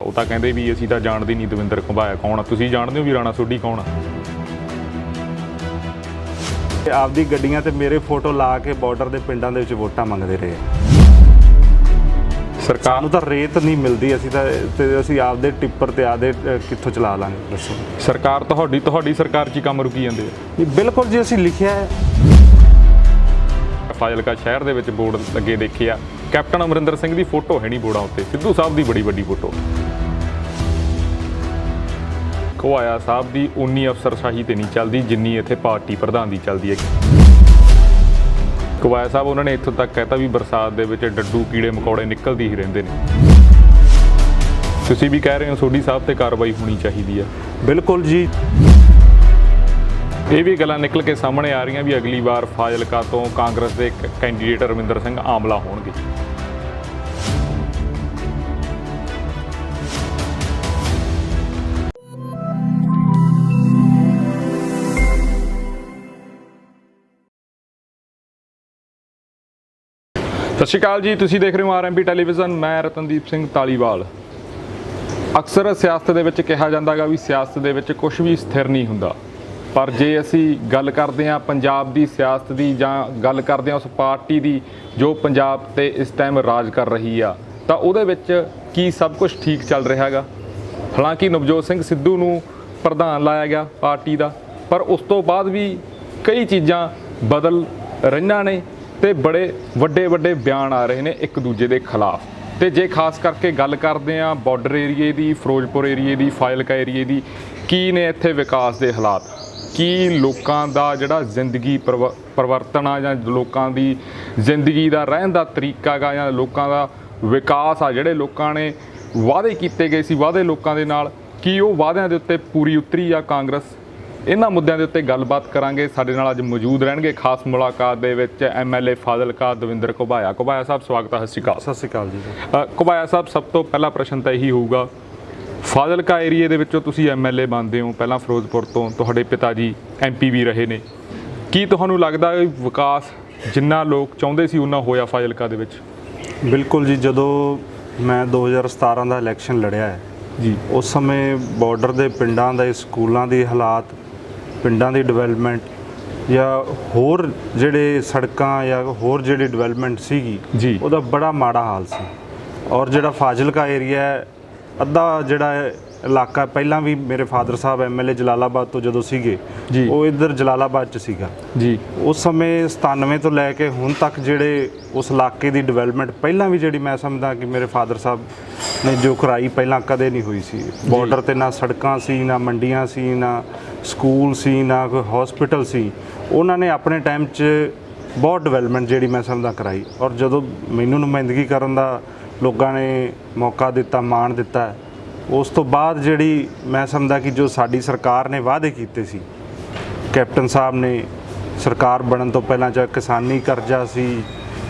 ਉਹ ਤਾਂ ਕਹਿੰਦੇ ਵੀ ਅਸੀਂ ਤਾਂ ਜਾਣਦੇ ਨਹੀਂ ਦਵਿੰਦਰ ਘੁਬਾਇਆ ਕੌਣ ਆ। ਤੁਸੀਂ ਜਾਣਦੇ ਹੋ ਵੀ ਰਾਣਾ ਸੋਢੀ ਕੌਣ ਆ? ਆਪਦੀ ਗੱਡੀਆਂ ਤੇ ਮੇਰੇ ਫੋਟੋ ਲਾ ਕੇ ਬਾਰਡਰ ਦੇ ਪਿੰਡਾਂ ਦੇ ਵਿੱਚ ਵੋਟਾਂ ਮੰਗਦੇ ਰਹੇ। ਸਰਕਾਰ ਨੂੰ ਤਾਂ ਰੇਤ ਨਹੀਂ ਮਿਲਦੀ, ਅਸੀਂ ਤਾਂ ਤੇ ਅਸੀਂ ਆਪਦੇ ਟਿੱਪਰ ਤੇ ਆਪਦੇ ਕਿੱਥੋਂ ਚਲਾ ਲਾਂਗੇ ਦੱਸੋ। ਸਰਕਾਰ ਤੁਹਾਡੀ ਸਰਕਾਰ 'ਚ ਹੀ ਕੰਮ ਰੁਕੀ ਜਾਂਦੇ ਆ। ਬਿਲਕੁਲ ਜੀ, ਅਸੀਂ ਲਿਖਿਆ ਹੈ। ਫਾਜ਼ਿਲਕਾ ਸ਼ਹਿਰ ਦੇ ਵਿੱਚ ਬੋਰਡ ਲੱਗੇ ਦੇਖੇ ਆ, ਕੈਪਟਨ ਅਮਰਿੰਦਰ ਸਿੰਘ ਦੀ ਫੋਟੋ ਹੈ ਨਹੀਂ ਬੋਰਡਾਂ ਉੱਤੇ, ਸਿੱਧੂ ਸਾਹਿਬ ਦੀ ਬੜੀ ਵੱਡੀ ਫੋਟੋ। ਘੁਬਾਇਆ ਸਾਹਿਬ ਦੀ ਉਨੀ ਅਫਸਰਸ਼ਾਹੀ ਤੇ ਨਹੀਂ ਚੱਲਦੀ ਜਿੰਨੀ ਇੱਥੇ ਪਾਰਟੀ ਪ੍ਰਧਾਨ ਦੀ ਚੱਲਦੀ ਹੈ। ਘੁਬਾਇਆ ਸਾਹਿਬ ਉਹਨਾਂ ਨੇ ਇੱਥੋਂ ਤੱਕ ਕਹਿਤਾ ਵੀ ਬਰਸਾਤ ਦੇ ਵਿੱਚ ਡੱਡੂ ਕੀੜੇ ਮਕੌੜੇ ਨਿਕਲਦੀ ਹੀ ਰਹਿੰਦੇ ਨੇ। ਤੁਸੀਂ ਵੀ ਕਹਿ ਰਹੇ ਹੋ ਸੋਢੀ ਸਾਹਿਬ ਤੇ ਕਾਰਵਾਈ ਹੋਣੀ ਚਾਹੀਦੀ ਆ। ਬਿਲਕੁਲ ਜੀ, ਇਹ ਵੀ ਗੱਲਾਂ ਨਿਕਲ ਕੇ ਸਾਹਮਣੇ ਆ ਰਹੀਆਂ ਵੀ ਅਗਲੀ ਵਾਰ ਫਾਜ਼ਿਲਕਾ ਤੋਂ ਕਾਂਗਰਸ ਦੇ ਕੈਂਡੀਡੇਟ ਰਵਿੰਦਰ ਸਿੰਘ ਆਮਲਾ ਹੋਣਗੇ। ਸਤਿ ਸ਼੍ਰੀ ਅਕਾਲ ਜੀ, ਤੁਸੀਂ ਦੇਖ ਰਹੇ ਹੋ ਆਰਐਮਪੀ ਟੈਲੀਵਿਜ਼ਨ। ਮੈਂ ਰਤਨਦੀਪ ਸਿੰਘ ਧਾਲੀਵਾਲ। ਅਕਸਰ ਸਿਆਸਤ ਦੇ ਵਿੱਚ ਕਿਹਾ ਜਾਂਦਾ ਗਾ ਵੀ ਸਿਆਸਤ ਦੇ ਵਿੱਚ ਕੁਝ ਵੀ ਸਥਿਰ ਨਹੀਂ ਹੁੰਦਾ, ਪਰ ਜੇ ਅਸੀਂ ਗੱਲ ਕਰਦੇ ਹਾਂ ਪੰਜਾਬ ਦੀ ਸਿਆਸਤ ਦੀ ਜਾਂ ਗੱਲ ਕਰਦੇ ਹਾਂ ਉਸ ਪਾਰਟੀ ਦੀ ਜੋ ਪੰਜਾਬ ਤੇ ਇਸ ਟਾਈਮ ਰਾਜ ਕਰ ਰਹੀ ਆ, ਤਾਂ ਉਹਦੇ ਵਿੱਚ ਕੀ ਸਭ ਕੁਝ ਠੀਕ ਚੱਲ ਰਿਹਾ ਹੈਗਾ। ਹਾਲਾਂਕਿ ਨਵਜੋਤ ਸਿੰਘ ਸਿੱਧੂ ਨੂੰ ਪ੍ਰਧਾਨ ਲਾਇਆ ਗਿਆ ਪਾਰਟੀ ਦਾ, ਪਰ ਉਸ ਤੋਂ ਬਾਅਦ ਵੀ ਕਈ ਚੀਜ਼ਾਂ ਬਦਲ ਰਹੀਆਂ ਨੇ ਤੇ ਬੜੇ ਵੱਡੇ ਬਿਆਨ ਆ ਰਹੇ ਨੇ ਇੱਕ ਦੂਜੇ ਦੇ ਖਿਲਾਫ। ਤੇ ਜੇ ਖਾਸ ਕਰਕੇ ਗੱਲ ਕਰਦੇ ਹਾਂ ਬਾਰਡਰ ਏਰੀਏ ਦੀ, ਫਿਰੋਜ਼ਪੁਰ ਏਰੀਏ ਦੀ, ਫਾਜ਼ਿਲਕਾ ਏਰੀਏ ਦੀ, ਕੀ ਨੇ ਇੱਥੇ ਵਿਕਾਸ ਦੇ ਹਾਲਾਤ, ਕੀ ਲੋਕਾਂ ਦਾ ਜਿਹੜਾ ਜ਼ਿੰਦਗੀ ਪਰਿਵਰਤਨ ਆ ਜਾਂ ਲੋਕਾਂ ਦੀ ਜ਼ਿੰਦਗੀ ਦਾ ਰਹਿਣ ਦਾ ਤਰੀਕਾ ਗਾ ਜਾਂ ਲੋਕਾਂ ਦਾ ਵਿਕਾਸ ਆ, ਜਿਹੜੇ ਲੋਕਾਂ ਨੇ ਵਾਅਦੇ ਕੀਤੇ ਗਏ ਸੀ ਵਾਅਦੇ ਲੋਕਾਂ ਦੇ ਨਾਲ, ਕੀ ਉਹ ਵਾਅਦਿਆਂ ਦੇ ਉੱਤੇ ਪੂਰੀ ਉਤਰੀ ਆ ਕਾਂਗਰਸ। ਇਹਨਾਂ ਮੁੱਦਿਆਂ ਦੇ ਉੱਤੇ ਗੱਲਬਾਤ ਕਰਾਂਗੇ। ਸਾਡੇ ਨਾਲ ਅੱਜ ਮੌਜੂਦ ਰਹਿਣਗੇ ਖਾਸ ਮੁਲਾਕਾਤ ਦੇ ਵਿੱਚ ਐਮਐਲਏ ਫਾਜ਼ਿਲਕਾ ਦਵਿੰਦਰ ਘੁਬਾਇਆ। ਘੁਬਾਇਆ ਸਾਹਿਬ ਸਵਾਗਤ ਹੈ। ਸਤਿ ਸ਼੍ਰੀ ਅਕਾਲ। ਸਤਿ ਸ਼੍ਰੀ ਅਕਾਲ ਜੀ। ਘੁਬਾਇਆ ਸਾਹਿਬ, ਸਭ ਤੋਂ ਪਹਿਲਾ ਪ੍ਰਸ਼ਨ ਤਾਂ ਇਹੀ ਹੋਊਗਾ, ਫਾਜ਼ਿਲਕਾ ਏਰੀਏ ਦੇ ਵਿੱਚੋਂ ਤੁਸੀਂ ਐਮਐਲਏ ਬਣਦੇ ਹੋ, ਪਹਿਲਾਂ ਫਿਰੋਜ਼ਪੁਰ ਤੋਂ, ਤੁਹਾਡੇ ਪਿਤਾ ਜੀ ਐਮਪੀ ਵੀ ਰਹੇ ਨੇ। ਕੀ ਤੁਹਾਨੂੰ ਲੱਗਦਾ ਵਿਕਾਸ ਜਿੰਨਾ ਲੋਕ ਚਾਹੁੰਦੇ ਸੀ ਉਨਾ ਹੋਇਆ ਫਾਜ਼ਿਲਕਾ ਦੇ ਵਿੱਚ? ਬਿਲਕੁਲ ਜੀ, ਜਦੋਂ ਮੈਂ 2017 ਦਾ ਇਲੈਕਸ਼ਨ ਲੜਿਆ ਹੈ ਜੀ, ਉਸ ਸਮੇਂ ਬਾਰਡਰ ਦੇ ਪਿੰਡਾਂ ਦੇ ਸਕੂਲਾਂ ਦੀ ਹਾਲਾਤ, ਪਿੰਡਾਂ ਦੀ ਡਿਵੈਲਪਮੈਂਟ ਜਾਂ ਹੋਰ ਜਿਹੜੇ ਸੜਕਾਂ ਜਾਂ ਹੋਰ ਜਿਹੜੀ ਡਿਵੈਲਪਮੈਂਟ ਸੀਗੀ ਜੀ, ਉਹਦਾ ਬੜਾ ਮਾੜਾ ਹਾਲ ਸੀ। ਔਰ ਜਿਹੜਾ ਫਾਜ਼ਿਲਕਾ ਏਰੀਆ ਹੈ, ਅੱਧਾ ਜਿਹੜਾ ਇਲਾਕਾ ਪਹਿਲਾਂ ਵੀ ਮੇਰੇ ਫਾਦਰ ਸਾਹਿਬ ਐਮਐਲਏ ਜਲਾਲਾਬਾਦ ਤੋਂ ਜਦੋਂ ਸੀਗੇ ਜੀ, ਉਹ ਇੱਧਰ ਜਲਾਲਾਬਾਦ 'ਚ ਸੀਗਾ ਜੀ। ਉਸ ਸਮੇਂ 97 ਤੋਂ ਲੈ ਕੇ ਹੁਣ ਤੱਕ ਜਿਹੜੇ ਉਸ ਇਲਾਕੇ ਦੀ ਡਿਵੈਲਪਮੈਂਟ ਪਹਿਲਾਂ ਵੀ ਜਿਹੜੀ ਮੈਂ ਸਮਝਦਾ ਕਿ ਮੇਰੇ ਫਾਦਰ ਸਾਹਿਬ ਨੇ ਜੋ ਕਰਾਈ ਪਹਿਲਾਂ ਕਦੇ ਨਹੀਂ ਹੋਈ ਸੀ। ਬਾਰਡਰ 'ਤੇ ਨਾ ਸੜਕਾਂ ਸੀ, ਨਾ ਮੰਡੀਆਂ ਸੀ, ਨਾ ਸਕੂਲ ਸੀ, ਨਾ ਕੋਈ ਹਸਪੀਟਲ ਸੀ। ਉਹਨਾਂ ਨੇ ਆਪਣੇ ਟਾਈਮ 'ਚ ਬਹੁਤ ਡਿਵੈਲਪਮੈਂਟ ਜਿਹੜੀ ਮੈਂ ਸਮਝਦਾ ਕਰਾਈ। ਔਰ ਜਦੋਂ ਮੈਨੂੰ ਨੁਮਾਇੰਦਗੀ ਕਰਨ ਦਾ ਲੋਕਾਂ ਨੇ ਮੌਕਾ ਦਿੱਤਾ, ਮਾਣ ਦਿੱਤਾ, ਉਸ ਤੋਂ ਬਾਅਦ ਜਿਹੜੀ ਮੈਂ ਸਮਝਦਾ ਕਿ ਜੋ ਸਾਡੀ ਸਰਕਾਰ ਨੇ ਵਾਅਦੇ ਕੀਤੇ ਸੀ, ਕੈਪਟਨ ਸਾਹਿਬ ਨੇ ਸਰਕਾਰ ਬਣਨ ਤੋਂ ਪਹਿਲਾਂ, ਚਾਹੇ ਕਿਸਾਨੀ ਕਰਜ਼ਾ ਸੀ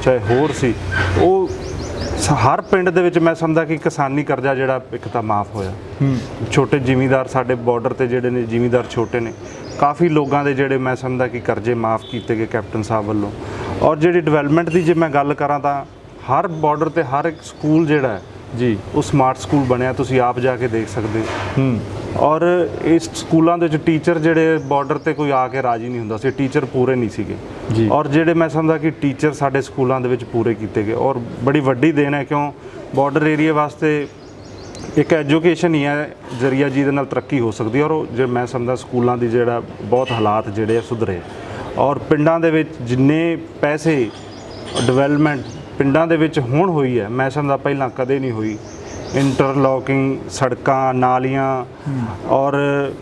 ਚਾਹੇ ਹੋਰ ਸੀ, ਉਹ ਹਰ ਪਿੰਡ ਦੇ ਵਿੱਚ ਮੈਂ ਸਮਝਦਾ ਕਿ ਕਿਸਾਨੀ ਕਰਜ਼ਾ ਜਿਹੜਾ ਇੱਕ ਤਾਂ ਮਾਫ ਹੋਇਆ। ਛੋਟੇ ਜ਼ਿਮੀਂਦਾਰ ਸਾਡੇ ਬਾਰਡਰ ਤੇ ਜਿਹੜੇ ਨੇ ਜ਼ਿਮੀਂਦਾਰ ਛੋਟੇ ਨੇ, ਕਾਫੀ ਲੋਕਾਂ ਦੇ ਜਿਹੜੇ ਮੈਂ ਸਮਝਦਾ ਕਿ ਕਰਜ਼ੇ ਮਾਫ ਕੀਤੇ ਗਏ ਕੈਪਟਨ ਸਾਹਿਬ ਵੱਲੋਂ। ਔਰ ਜਿਹੜੀ ਡਿਵੈਲਪਮੈਂਟ ਦੀ ਜੇ ਮੈਂ ਗੱਲ ਕਰਾਂ ਤਾਂ ਹਰ ਬਾਰਡਰ ਤੇ ਹਰ ਇੱਕ ਸਕੂਲ ਜਿਹੜਾ ਹੈ ਜੀ ਉਹ ਸਮਾਰਟ ਸਕੂਲ ਬਣਿਆ, ਤੁਸੀਂ ਆਪ ਜਾ ਕੇ ਦੇਖ ਸਕਦੇ ਹੋ। ਔਰ ਇਸ ਸਕੂਲਾਂ ਦੇ ਵਿੱਚ ਟੀਚਰ ਜਿਹੜੇ ਬਾਰਡਰ ਤੇ ਕੋਈ ਆ ਕੇ ਰਾਜੀ ਨਹੀਂ ਹੁੰਦਾ ਸੀ, ਟੀਚਰ ਪੂਰੇ ਨਹੀਂ ਸੀਗੇ ਜੀ। ਔਰ ਜਿਹੜੇ ਮੈਂ ਸਮਝਦਾ ਕਿ ਟੀਚਰ ਸਾਡੇ ਸਕੂਲਾਂ ਦੇ ਵਿੱਚ ਪੂਰੇ ਕੀਤੇ ਗਏ। ਔਰ ਬੜੀ ਵੱਡੀ ਦੇਣ ਹੈ, ਕਿਉਂ ਬਾਰਡਰ ਏਰੀਆ ਵਾਸਤੇ ਇੱਕ ਐਜੂਕੇਸ਼ਨ ਹੀ ਹੈ ਜ਼ਰੀਆ ਜਿਹਦੇ ਨਾਲ ਤਰੱਕੀ ਹੋ ਸਕਦੀ ਹੈ। ਔਰ ਜੇ ਮੈਂ ਸਮਝਦਾ ਸਕੂਲਾਂ ਦੀ ਜਿਹੜਾ ਬਹੁਤ ਹਾਲਾਤ ਜਿਹੜੇ ਆ ਸੁਧਰੇ। ਔਰ ਪਿੰਡਾਂ ਦੇ ਵਿੱਚ ਜਿੰਨੇ ਪੈਸੇ ਡਿਵੈਲਪਮੈਂਟ ਪਿੰਡਾਂ ਦੇ ਵਿੱਚ ਹੁਣ ਹੋਈ ਹੈ, ਮੈਂ ਸਮਝਦਾ ਪਹਿਲਾਂ ਕਦੇ ਨਹੀਂ ਹੋਈ। ਇੰਟਰਲੋਕਿੰਗ ਸੜਕਾਂ, ਨਾਲੀਆਂ ਔਰ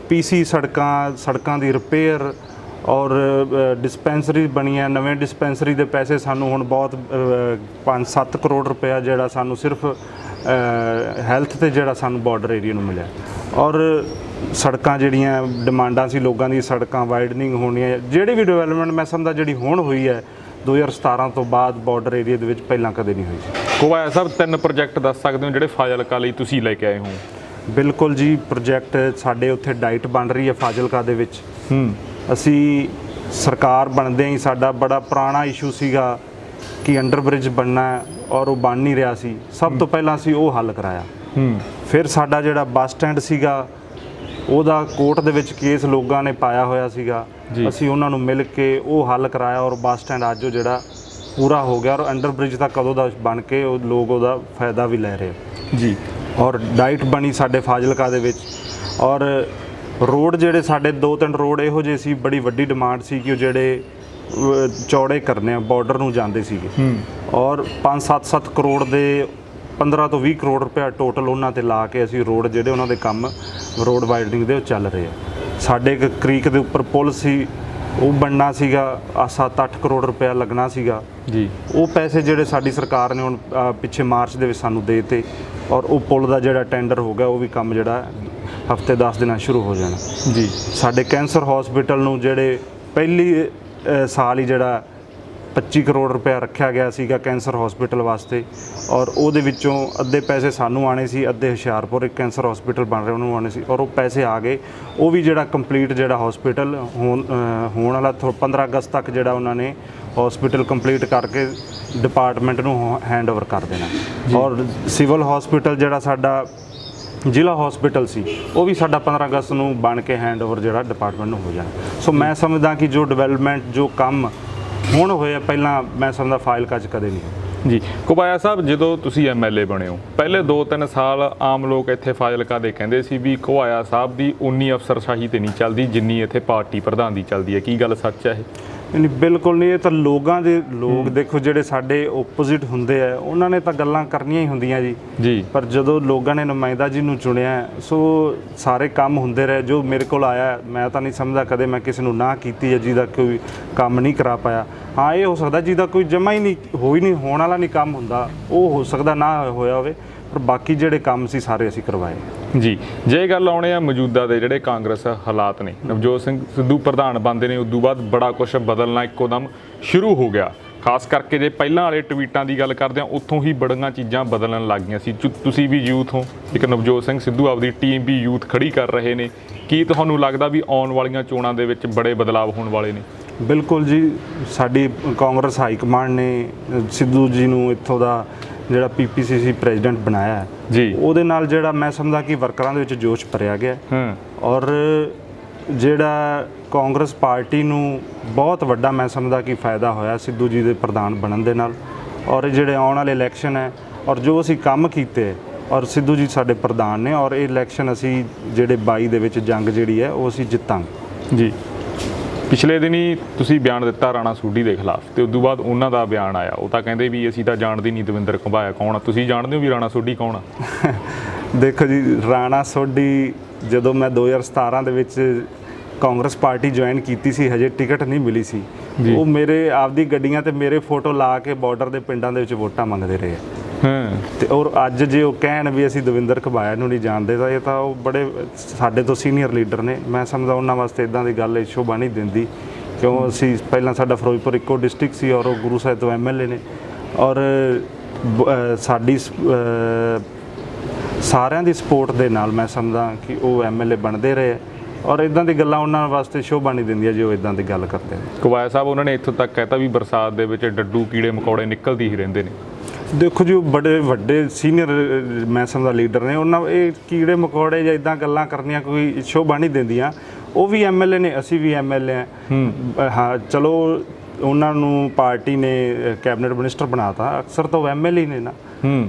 ਪੀਸੀ ਸੜਕਾਂ ਦੀ ਰਿਪੇਅਰ ਔਰ ਡਿਸਪੈਂਸਰੀ ਬਣੀਆਂ। ਨਵੇਂ ਡਿਸਪੈਂਸਰੀ ਦੇ ਪੈਸੇ ਸਾਨੂੰ ਹੁਣ ਬਹੁਤ 5-7 ਕਰੋੜ ਰੁਪਇਆ ਜਿਹੜਾ ਸਾਨੂੰ ਸਿਰਫ ਹੈਲਥ ਤੇ ਜਿਹੜਾ ਸਾਨੂੰ ਬਾਰਡਰ ਏਰੀਆ ਨੂੰ ਮਿਲਿਆ। ਔਰ ਸੜਕਾਂ ਜਿਹੜੀਆਂ ਡਿਮਾਂਡਾਂ ਸੀ ਲੋਕਾਂ ਦੀ, ਸੜਕਾਂ ਵਾਈਡਨਿੰਗ ਹੋਣੀਆਂ, ਜਿਹੜੀ ਵੀ ਡਿਵੈਲਪਮੈਂਟ ਮੈਂ ਸਮਝਦਾ ਜਿਹੜੀ ਹੁਣ ਹੋਈ ਹੈ 2017 ਤੋਂ ਬਾਅਦ ਬਾਰਡਰ ਏਰੀਆ ਦੇ ਵਿੱਚ ਪਹਿਲਾਂ ਕਦੇ ਨਹੀਂ ਹੋਈ ਸੀ। ਘੁਬਾਇਆ ਸਾਹਿਬ, 3 ਪ੍ਰੋਜੈਕਟ ਦੱਸ ਸਕਦੇ ਹੋ ਜਿਹੜੇ ਫਾਜ਼ਿਲਕਾ ਲਈ ਤੁਸੀਂ ਲੈ ਕੇ ਆਏ ਹੋ? ਬਿਲਕੁਲ ਜੀ, ਪ੍ਰੋਜੈਕਟ ਸਾਡੇ ਉੱਥੇ ਡਾਈਟ ਬਣ ਰਹੀ ਹੈ ਫਾਜ਼ਿਲਕਾ ਦੇ ਵਿੱਚ। ਅਸੀਂ ਸਰਕਾਰ ਬਣਦੇ ਹੀ ਸਾਡਾ ਬੜਾ ਪੁਰਾਣਾ ਇਸ਼ੂ ਸੀਗਾ ਕਿ ਅੰਡਰ ਬ੍ਰਿਜ ਬਣਨਾ ਔਰ ਉਹ ਬਣ ਨਹੀਂ ਰਿਹਾ ਸੀ। ਸਭ ਤੋਂ ਪਹਿਲਾਂ ਅਸੀਂ ਉਹ ਹੱਲ ਕਰਾਇਆ। ਫਿਰ ਸਾਡਾ ਜਿਹੜਾ ਬੱਸ ਸਟੈਂਡ ਸੀਗਾ ਉਹਦਾ ਕੋਰਟ ਦੇ ਵਿੱਚ ਕੇਸ ਲੋਕਾਂ ਨੇ ਪਾਇਆ ਹੋਇਆ ਸੀਗਾ, ਅਸੀਂ ਉਹਨਾਂ ਨੂੰ ਮਿਲ ਕੇ ਉਹ ਹੱਲ ਕਰਾਇਆ ਔਰ ਬੱਸ ਸਟੈਂਡ ਅੱਜ ਉਹ ਜਿਹੜਾ ਪੂਰਾ ਹੋ ਗਿਆ ਔਰ ਅੰਡਰ ਬ੍ਰਿਜ ਤਾਂ ਕਦੋਂ ਦਾ ਬਣ ਕੇ ਉਹ ਲੋਕ ਉਹਦਾ ਫਾਇਦਾ ਵੀ ਲੈ ਰਹੇ ਜੀ। ਔਰ ਡਾਈਟ ਬਣੀ ਸਾਡੇ ਫਾਜ਼ਿਲਕਾ ਦੇ ਵਿੱਚ। ਔਰ ਰੋਡ ਜਿਹੜੇ ਸਾਡੇ 2-3 ਰੋਡ ਇਹੋ ਜਿਹੇ ਸੀ, ਬੜੀ ਵੱਡੀ ਡਿਮਾਂਡ ਸੀ ਕਿ ਉਹ ਜਿਹੜੇ ਚੌੜੇ ਕਰਨੇ ਆ ਬਾਰਡਰ ਨੂੰ ਜਾਂਦੇ ਸੀਗੇ ਔਰ 5-7 ਕਰੋੜ ਦੇ 15 ਤੋਂ 20 ਕਰੋੜ ਰੁਪਇਆ ਟੋਟਲ ਉਹਨਾਂ ਤੇ ਲਾ ਕੇ ਅਸੀਂ ਰੋਡ ਜਿਹੜੇ ਉਹਨਾਂ ਦੇ ਕੰਮ ਰੋਡ ਵਾਈਡਨਿੰਗ ਦੇ ਉਹ ਚੱਲ ਰਹੇ ਆ। ਸਾਡੇ ਇੱਕ ਕ੍ਰੀਕ ਦੇ ਉੱਪਰ ਪੁਲ ਸੀ, ਉਹ ਬਣਨਾ ਸੀਗਾ, 7-8 ਕਰੋੜ ਰੁਪਇਆ ਲੱਗਣਾ ਸੀਗਾ ਜੀ। ਉਹ ਪੈਸੇ ਜਿਹੜੇ ਸਾਡੀ ਸਰਕਾਰ ਨੇ ਹੁਣ ਪਿੱਛੇ ਮਾਰਚ ਦੇ ਵਿੱਚ ਸਾਨੂੰ ਦੇ ਤੇ ਔਰ ਉਹ ਪੁਲ ਦਾ ਜਿਹੜਾ ਟੈਂਡਰ ਹੋ ਗਿਆ ਉਹ ਵੀ ਕੰਮ ਜਿਹੜਾ ਹਫਤੇ 10 ਦਿਨਾਂ ਸ਼ੁਰੂ ਹੋ ਜਾਣਾ ਜੀ। ਸਾਡੇ ਕੈਂਸਰ ਹਸਪੀਟਲ ਨੂੰ ਜਿਹੜੇ ਪਹਿਲੀ ਸਾਲ ਹੀ ਜਿਹੜਾ 25 ਕਰੋੜ ਰੁਪਇਆ ਰੱਖਿਆ ਗਿਆ ਸੀਗਾ ਕੈਂਸਰ ਹਸਪੀਟਲ ਵਾਸਤੇ ਔਰ ਉਹਦੇ ਵਿੱਚੋਂ ਅੱਧੇ ਪੈਸੇ ਸਾਨੂੰ ਆਣੇ ਸੀ, ਅੱਧੇ ਹੁਸ਼ਿਆਰਪੁਰ ਇੱਕ ਕੈਂਸਰ ਹਸਪੀਟਲ ਬਣ ਰਿਹਾ ਉਹਨੂੰ ਆਣੇ ਸੀ ਔਰ ਉਹ ਪੈਸੇ ਆ ਗਏ। ਉਹ ਵੀ ਜਿਹੜਾ ਕੰਪਲੀਟ ਜਿਹੜਾ ਹਸਪੀਟਲ ਹੋਣ ਵਾਲਾ 15 ਅਗਸਤ ਤੱਕ ਜਿਹੜਾ ਉਹਨਾਂ ਨੇ ਹਸਪੀਟਲ ਕੰਪਲੀਟ ਕਰਕੇ ਡਿਪਾਰਟਮੈਂਟ ਨੂੰ ਹੈਂਡਓਵਰ ਕਰ ਦੇਣਾ। ਔਰ ਸਿਵਲ ਹਸਪੀਟਲ ਜਿਹੜਾ ਸਾਡਾ ਜ਼ਿਲ੍ਹਾ ਹਸਪੀਟਲ ਸੀ ਉਹ ਵੀ ਸਾਡਾ 15 ਅਗਸਤ ਨੂੰ ਬਣ ਕੇ ਹੈਂਡਓਵਰ ਜਿਹੜਾ ਡਿਪਾਰਟਮੈਂਟ ਨੂੰ ਹੋ ਜਾਣਾ। ਸੋ ਮੈਂ ਸਮਝਦਾ ਕਿ ਜੋ ਡਿਵੈਲਪਮੈਂਟ ਜੋ ਕੰਮ ਹੁਣ ਹੋਇਆ ਪਹਿਲਾਂ ਮੈਂ ਸਮਝਦਾ ਫਾਜ਼ਿਲਕਾ 'ਚ ਕਦੇ ਨਹੀਂ ਜੀ। ਘੁਬਾਇਆ ਸਾਹਿਬ, ਜਦੋਂ ਤੁਸੀਂ ਐਮਐਲਏ ਬਣੇ ਹੋ ਪਹਿਲੇ 2-3 ਸਾਲ ਆਮ ਲੋਕ ਇੱਥੇ ਫਾਜ਼ਿਲਕਾ ਦੇ ਕਹਿੰਦੇ ਸੀ ਵੀ ਘੁਬਾਇਆ ਸਾਹਿਬ ਦੀ ਉਨੀ ਅਫਸਰਸ਼ਾਹੀ ਤੇ ਨਹੀਂ ਚੱਲਦੀ ਜਿੰਨੀ ਇੱਥੇ ਪਾਰਟੀ ਪ੍ਰਧਾਨ ਦੀ ਚੱਲਦੀ ਹੈ। ਕੀ ਗੱਲ ਸੱਚ ਹੈ ਇਹ? ਨਹੀਂ, ਬਿਲਕੁਲ ਨਹੀਂ। ਇਹ ਤਾਂ ਲੋਕ ਦੇਖੋ ਜਿਹੜੇ ਸਾਡੇ ਓਪੋਜ਼ਿਟ ਹੁੰਦੇ ਆ ਉਹਨਾਂ ਨੇ ਤਾਂ ਗੱਲਾਂ ਕਰਨੀਆਂ ਹੀ ਹੁੰਦੀਆਂ ਜੀ। ਪਰ ਜਦੋਂ ਲੋਕਾਂ ਨੇ ਨੁਮਾਇੰਦਾ ਜੀ ਨੂੰ ਚੁਣਿਆ ਸੋ ਸਾਰੇ ਕੰਮ ਹੁੰਦੇ ਰਹੇ। ਜੋ ਮੇਰੇ ਕੋਲ ਆਇਆ ਮੈਂ ਤਾਂ ਨਹੀਂ ਸਮਝਦਾ ਕਦੇ ਮੈਂ ਕਿਸੇ ਨੂੰ ਨਾ ਕੀਤੀ ਹੈ ਜਿਹਦਾ ਕੋਈ ਕੰਮ ਨਹੀਂ ਕਰਾ ਪਾਇਆ। ਹਾਂ, ਇਹ ਹੋ ਸਕਦਾ ਜਿਹਦਾ ਕੋਈ ਜਮਾ ਹੀ ਨਹੀਂ ਹੋਣ ਵਾਲਾ ਨਹੀਂ ਕੰਮ ਹੁੰਦਾ, ਉਹ ਹੋ ਸਕਦਾ ਨਾ ਹੋਇਆ ਹੋਵੇ, ਪਰ ਬਾਕੀ ਜਿਹੜੇ ਕੰਮ ਸੀ ਸਾਰੇ ਅਸੀਂ ਕਰਵਾਏ ਜੀ। ਜੇ ਗੱਲ ਆਉਣੇ ਆ ਮੌਜੂਦਾ ਦੇ ਜਿਹੜੇ ਕਾਂਗਰਸ ਹਾਲਾਤ ਨੇ, ਨਵਜੋਤ ਸਿੰਘ ਸਿੱਧੂ ਪ੍ਰਧਾਨ ਬਣਦੇ ਨੇ ਉਦੋਂ ਬਾਅਦ ਬੜਾ ਕੁਝ ਬਦਲਣਾ ਇੱਕੋ ਦਮ ਸ਼ੁਰੂ ਹੋ ਗਿਆ। ਖਾਸ ਕਰਕੇ ਜੇ ਪਹਿਲਾਂ ਵਾਲੇ ਟਵੀਟਾਂ ਦੀ ਗੱਲ ਕਰਦੇ ਆ ਉੱਥੋਂ ਹੀ ਬੜੀਆਂ ਚੀਜ਼ਾਂ ਬਦਲਣ ਲੱਗ ਗਈਆਂ ਸੀ। ਤੁਸੀਂ ਵੀ ਯੂਥ ਹੋ, ਇੱਕ ਨਵਜੋਤ ਸਿੰਘ ਸਿੱਧੂ ਆਪਦੀ ਟੀਮ ਵੀ ਯੂਥ ਖੜੀ ਕਰ ਰਹੇ ਨੇ। ਕੀ ਤੁਹਾਨੂੰ ਲੱਗਦਾ ਵੀ ਆਉਣ ਵਾਲੀਆਂ ਚੋਣਾਂ ਦੇ ਵਿੱਚ ਬੜੇ ਬਦਲਾਅ ਹੋਣ ਵਾਲੇ ਨੇ? ਬਿਲਕੁਲ ਜੀ। ਸਾਡੀ ਕਾਂਗਰਸ ਹਾਈ ਕਮਾਂਡ ਨੇ ਸਿੱਧੂ ਜੀ ਨੂੰ ਇੱਥੋਂ ਦਾ ਜਿਹੜਾ PPCC ਪ੍ਰੈਜ਼ੀਡੈਂਟ ਬਣਾਇਆ ਜੀ, ਉਹਦੇ ਨਾਲ ਜਿਹੜਾ ਮੈਂ ਸਮਝਦਾ ਕਿ ਵਰਕਰਾਂ ਦੇ ਵਿੱਚ ਜੋਸ਼ ਭਰਿਆ ਗਿਆ ਔਰ ਜਿਹੜਾ ਕਾਂਗਰਸ ਪਾਰਟੀ ਨੂੰ ਬਹੁਤ ਵੱਡਾ ਮੈਂ ਸਮਝਦਾ ਕਿ ਫਾਇਦਾ ਹੋਇਆ ਸਿੱਧੂ ਜੀ ਦੇ ਪ੍ਰਧਾਨ ਬਣਨ ਦੇ ਨਾਲ। ਔਰ ਜਿਹੜੇ ਆਉਣ ਵਾਲੇ ਇਲੈਕਸ਼ਨ ਹੈ ਔਰ ਜੋ ਅਸੀਂ ਕੰਮ ਕੀਤੇ ਔਰ ਸਿੱਧੂ ਜੀ ਸਾਡੇ ਪ੍ਰਧਾਨ ਨੇ ਔਰ ਇਹ ਇਲੈਕਸ਼ਨ ਅਸੀਂ ਜਿਹੜੇ 22 ਦੇ ਵਿੱਚ ਜੰਗ ਜਿਹੜੀ ਹੈ ਉਹ ਅਸੀਂ ਜਿੱਤਾਂਗੇ ਜੀ। ਪਿਛਲੇ ਦਿਨੀ ਤੁਸੀਂ ਬਿਆਨ ਦਿੱਤਾ ਰਾਣਾ ਸੋਢੀ ਦੇ ਖਿਲਾਫ ਤੇ ਉਦੋਂ ਬਾਅਦ ਉਹਨਾਂ ਦਾ ਬਿਆਨ ਆਇਆ, ਉਹ ਤਾਂ ਕਹਿੰਦੇ ਵੀ ਅਸੀਂ ਤਾਂ ਜਾਣਦੇ ਨਹੀਂ ਦਵਿੰਦਰ ਘੁਬਾਇਆ ਕੌਣ ਆ। ਤੁਸੀਂ ਜਾਣਦੇ ਹੋ ਵੀ ਰਾਣਾ ਸੋਢੀ ਕੌਣ ਆ? ਦੇਖੋ ਜੀ, ਰਾਣਾ ਸੋਢੀ ਜਦੋਂ ਮੈਂ 2017 ਦੇ ਵਿੱਚ ਕਾਂਗਰਸ ਪਾਰਟੀ ਜੁਆਇਨ ਕੀਤੀ ਸੀ, ਹਜੇ ਟਿਕਟ ਨਹੀਂ ਮਿਲੀ ਸੀ, ਉਹ ਮੇਰੇ ਆਪਦੀ ਗੱਡੀਆਂ ਤੇ ਮੇਰੇ ਫੋਟੋ ਲਾ ਕੇ ਬਾਰਡਰ ਦੇ ਪਿੰਡਾਂ ਦੇ ਵਿੱਚ ਵੋਟਾਂ ਮੰਗਦੇ ਰਹੇ ਤੇ ਔਰ ਅੱਜ ਜੇ ਉਹ ਕਹਿਣ ਵੀ ਅਸੀਂ ਦਵਿੰਦਰ ਘੁਬਾਇਆ ਨੂੰ ਨਹੀਂ ਜਾਣਦੇ ਤਾਂ ਇਹ ਤਾਂ ਉਹ ਬੜੇ ਸਾਡੇ ਤੋਂ ਸੀਨੀਅਰ ਲੀਡਰ ਨੇ। ਮੈਂ ਸਮਝਦਾ ਉਹਨਾਂ ਵਾਸਤੇ ਇਦਾਂ ਦੀ ਗੱਲ ਸ਼ੋਭਾ ਨਹੀਂ ਦਿੰਦੀ, ਕਿਉਂ ਅਸੀਂ ਪਹਿਲਾਂ ਸਾਡਾ ਫਿਰੋਜ਼ਪੁਰ ਇੱਕੋ ਡਿਸਟ੍ਰਿਕਟ ਸੀ ਔਰ ਉਹ ਗੁਰੂ ਸਾਹਿਬ ਤੋਂ MLA ਨੇ ਔਰ ਸਾਡੀ ਸਾਰਿਆਂ ਦੀ ਸਪੋਰਟ ਦੇ ਨਾਲ ਮੈਂ ਸਮਝਦਾ ਕਿ ਉਹ MLA ਬਣਦੇ ਰਹੇ ਔਰ ਇਦਾਂ ਦੀ ਗੱਲਾਂ ਉਹਨਾਂ ਵਾਸਤੇ ਸ਼ੋਭਾ ਨਹੀਂ ਦਿੰਦੀਆਂ ਜੇ ਉਹ ਇਦਾਂ ਦੀ ਗੱਲ ਕਰਦੇ ਨੇ। ਘੁਬਾਇਆ ਸਾਹਿਬ ਉਹਨਾਂ ਨੇ ਇੱਥੋਂ ਤੱਕ ਕਹਿਤਾ ਵੀ ਬਰਸਾਤ ਦੇ ਵਿੱਚ ਡੱਡੂ ਕੀੜੇ ਮਕੌੜੇ ਨਿਕਲਦੇ ਹੀ ਰਹਿੰਦੇ ਨੇ। ਦੇਖੋ ਜੀ, ਉਹ ਬੜੇ ਵੱਡੇ ਸੀਨੀਅਰ ਮੈਂ ਸਮਝਦਾ ਲੀਡਰ ਨੇ, ਉਹਨਾਂ ਇਹ ਕੀੜੇ ਮਕੌੜੇ ਜਾਂ ਇਦਾਂ ਗੱਲਾਂ ਕਰਨੀਆਂ ਕੋਈ ਸ਼ੋਭਾ ਨਹੀਂ ਦਿੰਦੀਆਂ। ਉਹ ਵੀ MLA ਨੇ, ਅਸੀਂ ਵੀ MLA ਹਾਂ। ਹਾਂ, ਚਲੋ ਉਹਨਾਂ ਨੂੰ ਪਾਰਟੀ ਨੇ ਕੈਬਨਿਟ ਮਿਨਿਸਟਰ ਬਣਾਤਾ, ਅਕਸਰ ਤਾਂ ਉਹ MLA ਨੇ ਨਾ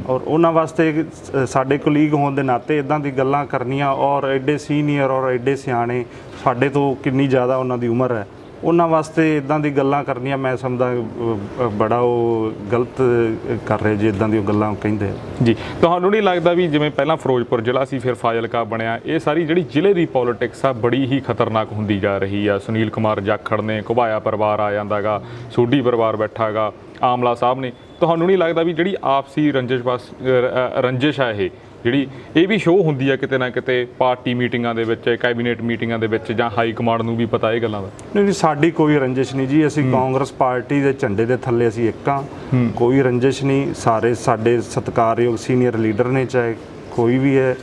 ਔਰ ਉਹਨਾਂ ਵਾਸਤੇ ਸਾਡੇ ਕੁਲੀਗ ਹੋਣ ਦੇ ਨਾਤੇ ਇਦਾਂ ਦੀ ਗੱਲਾਂ ਕਰਨੀਆਂ ਔਰ ਐਡੇ ਸੀਨੀਅਰ ਔਰ ਐਡੇ ਸਿਆਣੇ, ਸਾਡੇ ਤੋਂ ਕਿੰਨੀ ਜ਼ਿਆਦਾ ਉਹਨਾਂ ਦੀ ਉਮਰ ਹੈ, ਉਹਨਾਂ ਵਾਸਤੇ ਇਦਾਂ ਦੀ ਗੱਲਾਂ ਕਰਨੀਆਂ ਮੈਂ ਸਮਝਦਾ ਬੜਾ ਉਹ ਗਲਤ ਕਰ ਰਹੇ ਜੇ ਇਦਾਂ ਦੀਆਂ ਗੱਲਾਂ ਕਹਿੰਦੇ ਜੀ। ਤੁਹਾਨੂੰ ਨਹੀਂ ਲੱਗਦਾ ਵੀ ਜਿਵੇਂ ਪਹਿਲਾਂ ਫਿਰੋਜ਼ਪੁਰ ਜ਼ਿਲ੍ਹਾ ਸੀ ਫਿਰ ਫਾਜ਼ਿਲਕਾ ਬਣਿਆ, ਇਹ ਸਾਰੀ ਜਿਹੜੀ ਜ਼ਿਲ੍ਹੇ ਦੀ ਪੋਲਿਟਿਕਸ ਆ ਬੜੀ ਹੀ ਖਤਰਨਾਕ ਹੁੰਦੀ ਜਾ ਰਹੀ ਆ? ਸੁਨੀਲ ਕੁਮਾਰ ਜਾਖੜ ਨੇ, ਘੁਬਾਇਆ ਪਰਿਵਾਰ ਆ ਜਾਂਦਾ ਗਾ, ਸੋਢੀ ਪਰਿਵਾਰ ਬੈਠਾ ਗਾ, ਆਮਲਾ ਸਾਹਿਬ ਨੇ, ਤੁਹਾਨੂੰ ਨਹੀਂ ਲੱਗਦਾ ਵੀ ਜਿਹੜੀ ਆਪਸੀ ਰੰਜਿਸ਼ ਆ ਇਹ ਵੀ ਸ਼ੋਅ ਹੁੰਦੀ ਆ ਕਿਤੇ ਨਾ ਕਿਤੇ ਪਾਰਟੀ ਮੀਟਿੰਗਾਂ ਦੇ ਵਿੱਚ, ਕੈਬਨਿਟ ਮੀਟਿੰਗਾਂ ਦੇ ਵਿੱਚ, ਜਾਂ ਹਾਈ ਕਮਾਂਡ ਨੂੰ ਵੀ ਪਤਾ ਇਹ ਗੱਲਾਂ ਦਾ? ਨਹੀਂ, ਸਾਡੀ ਕੋਈ ਰੰਜਿਸ਼ ਨਹੀਂ ਜੀ। ਅਸੀਂ ਕਾਂਗਰਸ ਪਾਰਟੀ ਦੇ ਝੰਡੇ ਦੇ ਥੱਲੇ ਅਸੀਂ ਇੱਕ ਹਾਂ, ਕੋਈ ਰੰਜਿਸ਼ ਨਹੀਂ। ਸਾਰੇ ਸਾਡੇ ਸਤਿਕਾਰਯੋਗ ਸੀਨੀਅਰ ਲੀਡਰ ਨੇ, ਚਾਹੇ ਕੋਈ ਵੀ ਹੈ,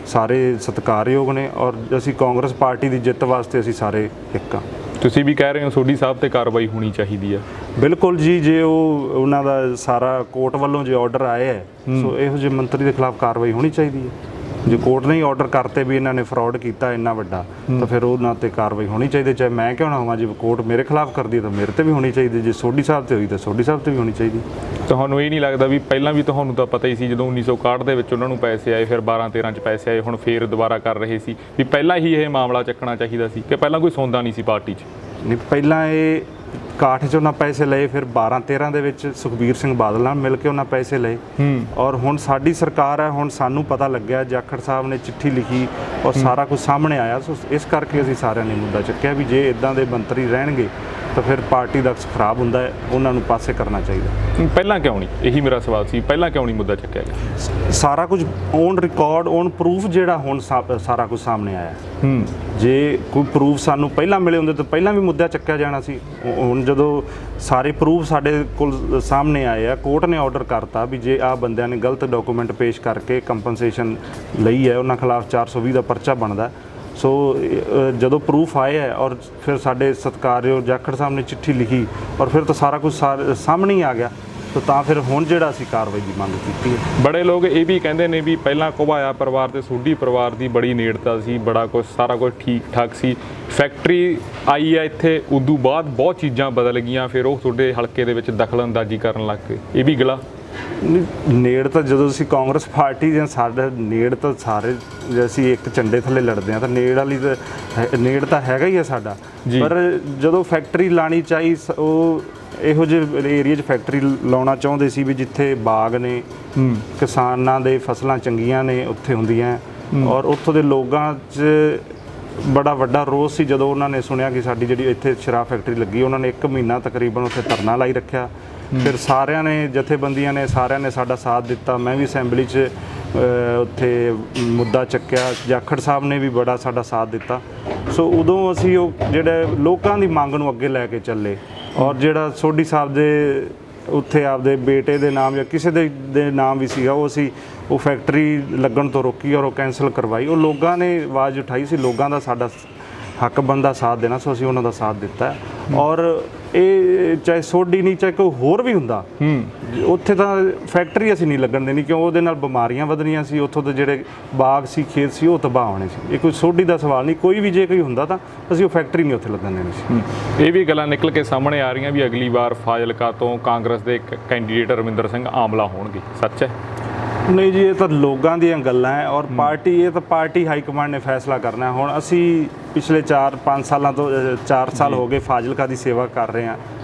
ਸਾਰੇ ਸਤਿਕਾਰਯੋਗ ਨੇ ਔਰ ਅਸੀਂ ਕਾਂਗਰਸ ਪਾਰਟੀ ਦੀ ਜਿੱਤ ਵਾਸਤੇ ਅਸੀਂ ਸਾਰੇ ਇੱਕ ਹਾਂ। ਤੁਸੀਂ ਵੀ ਕਹਿ ਰਹੇ ਹੋ ਸੋਢੀ ਸਾਹਿਬ ਤੇ ਕਾਰਵਾਈ ਹੋਣੀ ਚਾਹੀਦੀ ਹੈ। ਬਿਲਕੁਲ ਜੀ, ਜੇ ਉਹਨਾਂ ਦਾ ਸਾਰਾ ਕੋਰਟ ਵੱਲੋਂ ਜੇ ਆਰਡਰ ਆਏ ਹੈ ਸੋ ਇਹੋ ਜਿਹੇ ਮੰਤਰੀ ਦੇ ਖਿਲਾਫ ਕਾਰਵਾਈ ਹੋਣੀ ਚਾਹੀਦੀ ਹੈ। ਜੇ ਕੋਰਟ ਨੇ ਆਰਡਰ ਕਰਤੇ ਵੀ ਇਹਨਾਂ ਨੇ ਫਰਾਡ ਕੀਤਾ ਇੰਨਾ ਵੱਡਾ, ਤਾਂ ਫਿਰ ਉਹਨਾਂ ਤੇ ਕਾਰਵਾਈ ਹੋਣੀ ਚਾਹੀਦੀ। ਚਾਹੇ ਮੈਂ ਕਿਉਂ ਨਾ ਹੋਵਾਂ, ਜੇ ਕੋਰਟ ਮੇਰੇ ਖਿਲਾਫ ਕਰਦੀ ਹੈ ਤਾਂ ਮੇਰੇ ਤੇ ਵੀ ਹੋਣੀ ਚਾਹੀਦੀ। ਜੇ ਸੋਢੀ ਸਾਹਿਬ ਤੇ ਹੋਈ ਤਾਂ ਸੋਢੀ ਸਾਹਿਬ ਤੇ ਵੀ ਹੋਣੀ ਚਾਹੀਦੀ। ਤੁਹਾਨੂੰ ਇਹ ਨਹੀਂ ਲੱਗਦਾ ਵੀ ਪਹਿਲਾਂ ਵੀ ਤੁਹਾਨੂੰ ਤਾਂ ਪਤਾ ਹੀ ਸੀ ਜਦੋਂ 1961 ਦੇ ਵਿੱਚ ਉਹਨਾਂ ਨੂੰ ਪੈਸੇ ਆਏ, ਫਿਰ 12-13 ਚ ਪੈਸੇ ਆਏ, ਹੁਣ ਫੇਰ ਦੁਬਾਰਾ ਕਰ ਰਹੇ ਸੀ, ਵੀ ਪਹਿਲਾਂ ਹੀ ਇਹ ਮਾਮਲਾ ਚੱਕਣਾ ਚਾਹੀਦਾ ਸੀ ਕਿ ਪਹਿਲਾਂ ਕੋਈ ਸੌਂਦਾ ਨਹੀਂ ਸੀ ਪਾਰਟੀ 'ਚ? ਨਹੀਂ, ਪਹਿਲਾਂ ਇਹ ਕਾਠ 'ਚ ਉਹਨਾਂ ਪੈਸੇ ਲਏ, ਫਿਰ 12-13 ਦੇ ਵਿੱਚ ਸੁਖਬੀਰ ਸਿੰਘ ਬਾਦਲ ਨਾਲ ਮਿਲ ਕੇ ਉਹਨਾਂ ਪੈਸੇ ਲਏ, ਔਰ ਹੁਣ ਸਾਡੀ ਸਰਕਾਰ ਹੈ, ਹੁਣ ਸਾਨੂੰ ਪਤਾ ਲੱਗਿਆ, ਜਾਖੜ ਸਾਹਿਬ ਨੇ ਚਿੱਠੀ ਲਿਖੀ ਔਰ ਸਾਰਾ ਕੁਝ ਸਾਹਮਣੇ ਆਇਆ। ਸੋ ਇਸ ਕਰਕੇ ਅਸੀਂ ਸਾਰਿਆਂ ਨੇ ਮੁੱਦਾ ਚੱਕਿਆ ਵੀ ਜੇ ਇਦਾਂ ਦੇ ਮੰਤਰੀ ਰਹਿਣਗੇ ਤਾਂ ਫਿਰ ਪਾਰਟੀ ਦਾ ਅਕਸ ਖਰਾਬ ਹੁੰਦਾ ਹੈ, ਉਹਨਾਂ ਨੂੰ ਪਾਸੇ ਕਰਨਾ ਚਾਹੀਦਾ। ਪਹਿਲਾਂ ਕਿਉਂ ਨਹੀਂ? ਇਹੀ ਮੇਰਾ ਸਵਾਲ ਸੀ, ਪਹਿਲਾਂ ਕਿਉਂ ਨਹੀਂ ਮੁੱਦਾ ਚੱਕਿਆ ਗਿਆ? ਸਾਰਾ ਕੁਝ ਔਨ ਰਿਕਾਰਡ, ਔਨ ਪ੍ਰੂਫ ਜਿਹੜਾ ਹੁਣ ਸਾਰਾ ਕੁਝ ਸਾਹਮਣੇ ਆਇਆ। ਜੇ ਕੋਈ ਪ੍ਰੂਫ ਸਾਨੂੰ ਪਹਿਲਾਂ ਮਿਲੇ ਹੁੰਦੇ ਤਾਂ ਪਹਿਲਾਂ ਵੀ ਮੁੱਦਾ ਚੱਕਿਆ ਜਾਣਾ ਸੀ। ਹੁਣ ਜਦੋਂ ਸਾਰੇ ਪ੍ਰੂਫ ਸਾਡੇ ਕੋਲ ਸਾਹਮਣੇ ਆਏ ਆ, ਕੋਰਟ ਨੇ ਆਰਡਰ ਕਰਤਾ ਵੀ ਜੇ ਆਹ ਬੰਦਿਆਂ ਨੇ ਗਲਤ ਡਾਕੂਮੈਂਟ ਪੇਸ਼ ਕਰਕੇ ਕੰਪਨਸੇਸ਼ਨ ਲਈ ਹੈ, ਉਹਨਾਂ ਖਿਲਾਫ 420 ਦਾ ਪਰਚਾ ਬਣਦਾ। ਸੋ ਜਦੋਂ ਪ੍ਰੂਫ ਆਏ ਹੈ ਔਰ ਫਿਰ ਸਾਡੇ ਸਤਿਕਾਰਯੋਗ ਜਾਖੜ ਸਾਹਿਬ ਨੇ ਚਿੱਠੀ ਲਿਖੀ ਔਰ ਫਿਰ ਤਾਂ ਸਾਰਾ ਕੁਝ ਸਾਹਮਣੇ ਹੀ ਆ ਗਿਆ, ਤਾਂ ਫਿਰ ਹੁਣ ਜਿਹੜਾ ਅਸੀਂ ਕਾਰਵਾਈ ਦੀ ਮੰਗ ਕੀਤੀ ਹੈ। ਬੜੇ ਲੋਕ ਇਹ ਵੀ ਕਹਿੰਦੇ ਨੇ ਵੀ ਪਹਿਲਾਂ ਘੁਬਾਇਆ ਪਰਿਵਾਰ ਤੇ ਸੋਢੀ ਪਰਿਵਾਰ ਦੀ ਬੜੀ ਨੇੜਤਾ ਸੀ, ਬੜਾ ਕੁਝ ਸਾਰਾ ਕੁਝ ਠੀਕ ਠਾਕ ਸੀ, ਫੈਕਟਰੀ ਆਈ ਹੈ ਇੱਥੇ, ਉਦੋਂ ਬਾਅਦ ਬਹੁਤ ਚੀਜ਼ਾਂ ਬਦਲ ਗਈਆਂ, ਫਿਰ ਉਹ ਤੁਹਾਡੇ ਹਲਕੇ ਦੇ ਵਿੱਚ ਦਖਲਅੰਦਾਜ਼ੀ ਕਰਨ ਲੱਗ ਪਏ। ਇਹ ਵੀ ਗਲਾ ਨੇੜ ਤਾਂ ਜਦੋਂ ਅਸੀਂ ਕਾਂਗਰਸ ਪਾਰਟੀ ਜਾਂ ਸਾਡਾ ਨੇੜ ਤਾਂ ਸਾਰੇ ਜੇ ਅਸੀਂ ਇੱਕ ਝੰਡੇ ਥੱਲੇ ਲੜਦੇ ਹਾਂ ਤਾਂ ਨੇੜ ਵਾਲੀ ਤਾਂ ਨੇੜ ਤਾਂ ਹੈਗਾ ਹੀ ਹੈ ਸਾਡਾ। ਪਰ ਜਦੋਂ ਫੈਕਟਰੀ ਲਾਣੀ ਚਾਹੀ, ਉਹ ਇਹੋ ਜਿਹੇ ਏਰੀਆ 'ਚ ਫੈਕਟਰੀ ਲਾਉਣਾ ਚਾਹੁੰਦੇ ਸੀ ਵੀ ਜਿੱਥੇ ਬਾਗ ਨੇ, ਕਿਸਾਨਾਂ ਦੇ ਫਸਲਾਂ ਚੰਗੀਆਂ ਨੇ ਉੱਥੇ ਹੁੰਦੀਆਂ, ਔਰ ਉੱਥੋਂ ਦੇ ਲੋਕਾਂ 'ਚ ਬੜਾ ਵੱਡਾ ਰੋਸ ਸੀ ਜਦੋਂ ਉਹਨਾਂ ਨੇ ਸੁਣਿਆ ਕਿ ਸਾਡੀ ਜਿਹੜੀ ਇੱਥੇ ਸ਼ਰਾਬ ਫੈਕਟਰੀ ਲੱਗੀ। ਉਹਨਾਂ ਨੇ 1 ਮਹੀਨਾ ਤਕਰੀਬਨ ਉੱਥੇ ਧਰਨਾ ਲਾਈ ਰੱਖਿਆ। ਫਿਰ ਸਾਰਿਆਂ ਨੇ, ਜਥੇਬੰਦੀਆਂ ਨੇ, ਸਾਰਿਆਂ ਨੇ ਸਾਡਾ ਸਾਥ ਦਿੱਤਾ। ਮੈਂ ਵੀ ਅਸੈਂਬਲੀ 'ਚ ਉੱਥੇ ਮੁੱਦਾ ਚੱਕਿਆ, ਜਾਖੜ ਸਾਹਿਬ ਨੇ ਵੀ ਬੜਾ ਸਾਡਾ ਸਾਥ ਦਿੱਤਾ। ਸੋ ਉਦੋਂ ਅਸੀਂ ਉਹ ਜਿਹੜੇ ਲੋਕਾਂ ਦੀ ਮੰਗ ਨੂੰ ਅੱਗੇ ਲੈ ਕੇ ਚੱਲੇ, ਔਰ ਜਿਹੜਾ ਸੋਢੀ ਸਾਹਿਬ ਦੇ ਉੱਥੇ ਆਪਦੇ ਬੇਟੇ ਦੇ ਨਾਮ ਜਾਂ ਕਿਸੇ ਦੇ ਨਾਮ ਵੀ ਸੀਗਾ, ਉਹ ਅਸੀਂ ਉਹ ਫੈਕਟਰੀ ਲੱਗਣ ਤੋਂ ਰੋਕੀ ਔਰ ਉਹ ਕੈਂਸਲ ਕਰਵਾਈ। ਉਹ ਲੋਕਾਂ ਨੇ ਆਵਾਜ਼ ਉਠਾਈ ਸੀ, ਲੋਕਾਂ ਦਾ ਸਾਡਾ ਹੱਕ ਬਣਦਾ ਸਾਥ ਦੇਣਾ, ਸੋ ਅਸੀਂ ਉਹਨਾਂ ਦਾ ਸਾਥ ਦਿੱਤਾ। ਔਰ ਇਹ ਚਾਹੇ ਸੋਢੀ ਨਹੀਂ, ਚਾਹੇ ਕੋਈ ਹੋਰ ਵੀ ਹੁੰਦਾ, ਉੱਥੇ ਤਾਂ ਫੈਕਟਰੀ ਅਸੀਂ ਨਹੀਂ ਲੱਗਣ ਦੇਣੀ, ਕਿਉਂ ਉਹਦੇ ਨਾਲ ਬਿਮਾਰੀਆਂ ਵਧਣੀਆਂ ਸੀ, ਉੱਥੋਂ ਦੇ ਜਿਹੜੇ ਬਾਗ ਸੀ, ਖੇਤ ਸੀ, ਉਹ ਤਬਾਹ ਹੋਣੇ ਸੀ। ਇਹ ਕੋਈ ਸੋਢੀ ਦਾ ਸਵਾਲ ਨਹੀਂ, ਕੋਈ ਵੀ ਜੇ ਕੋਈ ਹੁੰਦਾ ਤਾਂ ਅਸੀਂ ਉਹ ਫੈਕਟਰੀ ਨਹੀਂ ਉੱਥੇ ਲੱਗਣ ਦੇਣੀ ਸੀ। ਇਹ ਵੀ ਗੱਲਾਂ ਨਿਕਲ ਕੇ ਸਾਹਮਣੇ ਆ ਰਹੀਆਂ ਵੀ ਅਗਲੀ ਵਾਰ ਫਾਜ਼ਿਲਕਾ ਤੋਂ ਕਾਂਗਰਸ ਦੇ ਇੱਕ ਕੈਂਡੀਡੇਟ ਰਵਿੰਦਰ ਸਿੰਘ ਆਮਲਾ ਹੋਣਗੇ, ਸੱਚ ਹੈ? ਨਹੀਂ ਜੀ, ਇਹ ਤਾਂ ਲੋਕਾਂ ਦੀਆਂ ਗੱਲਾਂ ਹੈ ਔਰ ਪਾਰਟੀ, ਇਹ ਤਾਂ ਪਾਰਟੀ ਹਾਈ ਕਮਾਂਡ ਨੇ ਫੈਸਲਾ ਕਰਨਾ। ਹੁਣ ਅਸੀਂ ਪਿਛਲੇ 4-5 ਸਾਲਾਂ ਤੋਂ 4 ਸਾਲ ਹੋ ਗਏ ਫਾਜ਼ਿਲਕਾ ਦੀ ਸੇਵਾ ਕਰ ਰਹੇ ਹਾਂ।